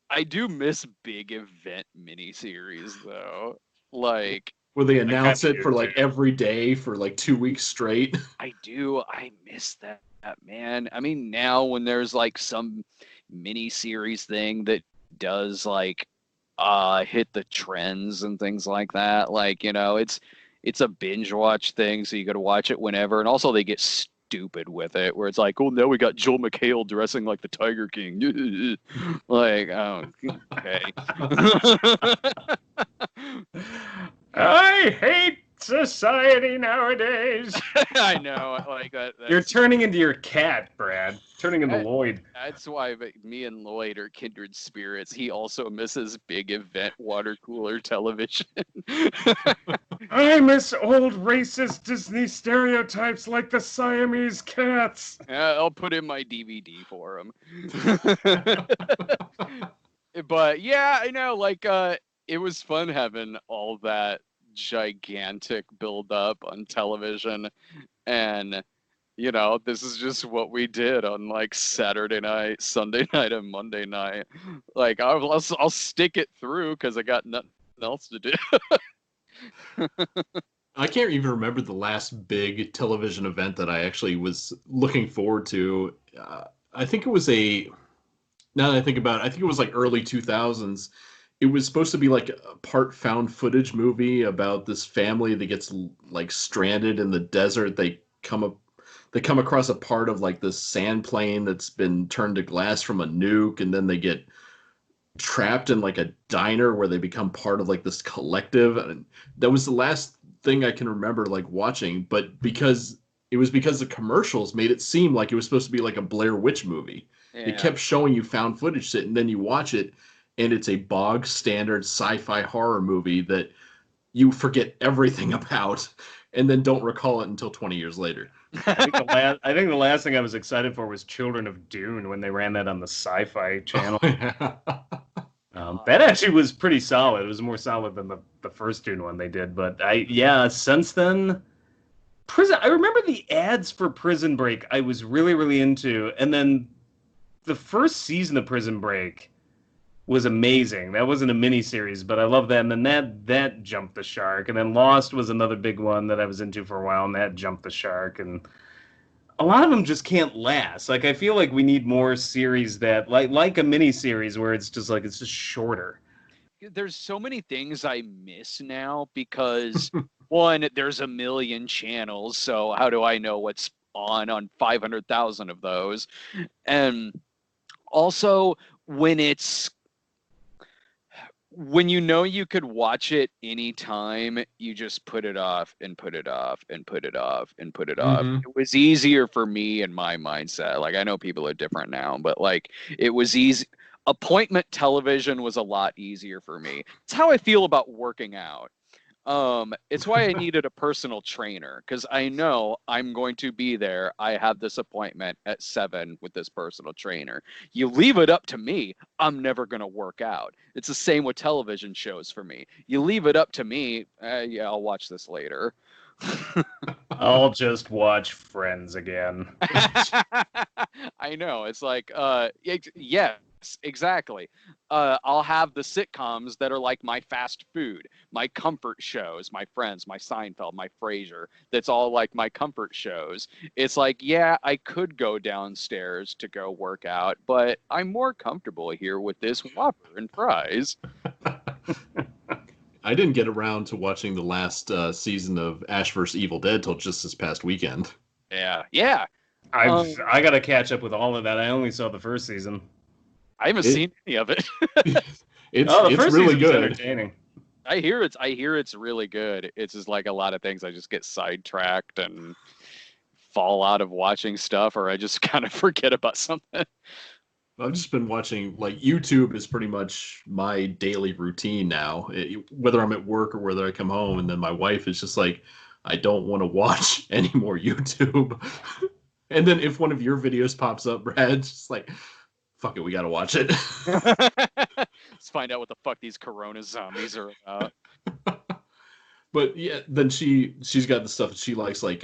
I do miss big event miniseries though. Like, where they announce it for too. like every day for like 2 weeks straight. I do. I miss that, man. I mean, now when there's like some mini series thing that does like hit the trends and things like that, like, it's a binge watch thing, so you got to watch it whenever. And also they get stupid with it, where it's like, oh, now we got Joel McHale dressing like the Tiger King. Like, oh, okay. I hate society nowadays. I know, like that. You're turning into your cat, Brad. Turning into Lloyd. That's why me and Lloyd are kindred spirits. He also misses big event water cooler television. I miss old racist Disney stereotypes like the Siamese cats. I'll put in my DVD for him. But yeah, I know, like, it was fun having all that gigantic build up on television, and this is just what we did on like Saturday night, Sunday night, and Monday night. Like, I'll stick it through because I got nothing else to do. I can't even remember the last big television event that I actually was looking forward to. I think it was now that I think about it, I think it was like early 2000s. It was supposed to be like a part found footage movie about this family that gets like stranded in the desert. They come across a part of like this sand plane that's been turned to glass from a nuke, and then they get trapped in like a diner where they become part of like this collective. And that was the last thing I can remember like watching, but because the commercials made it seem like it was supposed to be like a Blair Witch movie. Yeah. It kept showing you found footage shit, and then you watch it and it's a bog standard sci-fi horror movie that you forget everything about and then don't recall it until 20 years later. I think the last thing I was excited for was Children of Dune when they ran that on the Sci-Fi Channel. That actually was pretty solid. It was more solid than the first Dune one they did. But since then, I remember the ads for Prison Break I was really, really into. And then the first season of Prison Break was amazing. That wasn't a miniseries, but I love that. And then that jumped the shark. And then Lost was another big one that I was into for a while, and that jumped the shark. And a lot of them just can't last. Like, I feel like we need more series that, like a miniseries where it's just shorter. There's so many things I miss now because, one, there's a million channels, so how do I know what's on 500,000 of those? And also, when you could watch it anytime, you just put it off and put it off and put it off and put it off. It was easier for me in my mindset. Like, I know people are different now, but like, it was easy. Appointment television was a lot easier for me. It's how I feel about working out. It's why I needed a personal trainer, because I know I'm going to be there. I have this appointment at 7 with this personal trainer. You leave it up to me, I'm never going to work out. It's the same with television shows for me. You leave it up to me, yeah, I'll watch this later. I'll just watch Friends again. I know. It's like, yes, exactly. I'll have the sitcoms that are like my fast food, my comfort shows, my Friends, my Seinfeld, my Frasier. That's all like my comfort shows. It's like, yeah, I could go downstairs to go work out, but I'm more comfortable here with this Whopper and fries. I didn't get around to watching the last season of Ash vs. Evil Dead till just this past weekend. Yeah. I got to catch up with all of that. I only saw the first season. I haven't seen any of it. It's really good. Entertaining. I hear it's really good. It's just like a lot of things, I just get sidetracked and fall out of watching stuff, or I just kind of forget about something. I've just been watching, like, YouTube is pretty much my daily routine now, whether I'm at work or whether I come home. And then my wife is just like, I don't want to watch any more YouTube. And then if one of your videos pops up, Brad, it's just like, fuck it, we got to watch it. Let's find out what the fuck these Corona zombies are about. But yeah, then she's got the stuff that she likes, like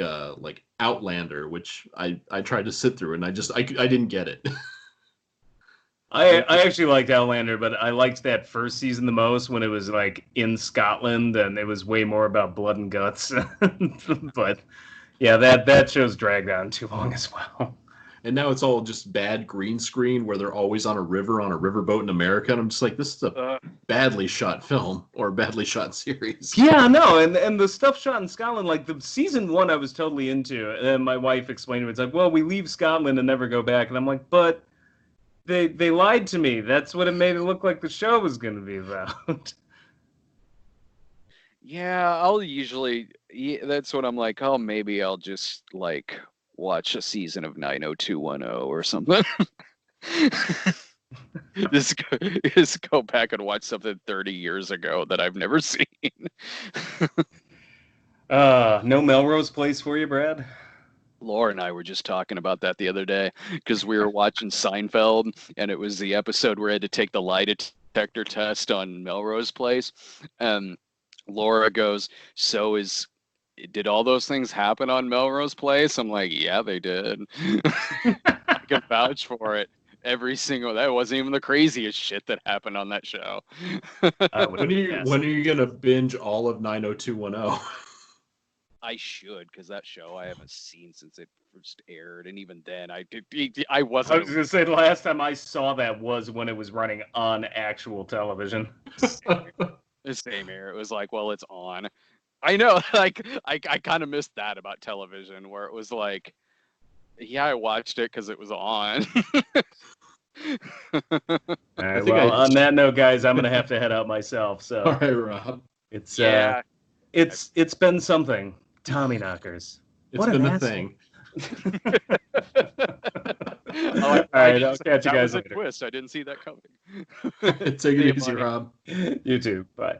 Outlander, which I tried to sit through and I didn't get it. I actually liked Outlander, but I liked that first season the most when it was like in Scotland and it was way more about blood and guts. But yeah, that show's dragged on too long as well. And now it's all just bad green screen where they're always on a riverboat in America. And I'm just like, this is a badly shot film or a badly shot series. Yeah, no, and the stuff shot in Scotland, like the season 1 I was totally into. And then my wife explained to me, it's like, well, we leave Scotland and never go back. And I'm like, but they lied to me. That's what it made it look like the show was going to be about. Yeah, I'll usually, that's what I'm like, oh, maybe I'll just like watch a season of 90210 or something. Just go back and watch something 30 years ago that I've never seen. No Melrose Place for you, Brad? Laura and I were just talking about that the other day because we were watching Seinfeld and it was the episode where I had to take the lie detector test on Melrose Place. And Laura goes, so did all those things happen on Melrose Place? I'm like, yeah, they did. I can vouch for it. That wasn't even the craziest shit that happened on that show. When are you gonna binge all of 90210? I should, because that show I haven't seen since it first aired, and even then I wasn't. I was gonna say the last time I saw that was when it was running on actual television. Same here. It was like, well, it's on. I know, like I kind of missed that about television, where it was like, yeah, I watched it because it was on. All right, well, on that note, guys, I'm gonna have to head out myself. So, all right, Rob. It's been something. Tommy knockers. It's been a thing. All right, I'll catch you guys later. Twist. I didn't see that coming. Take it easy, Rob. You too. Bye.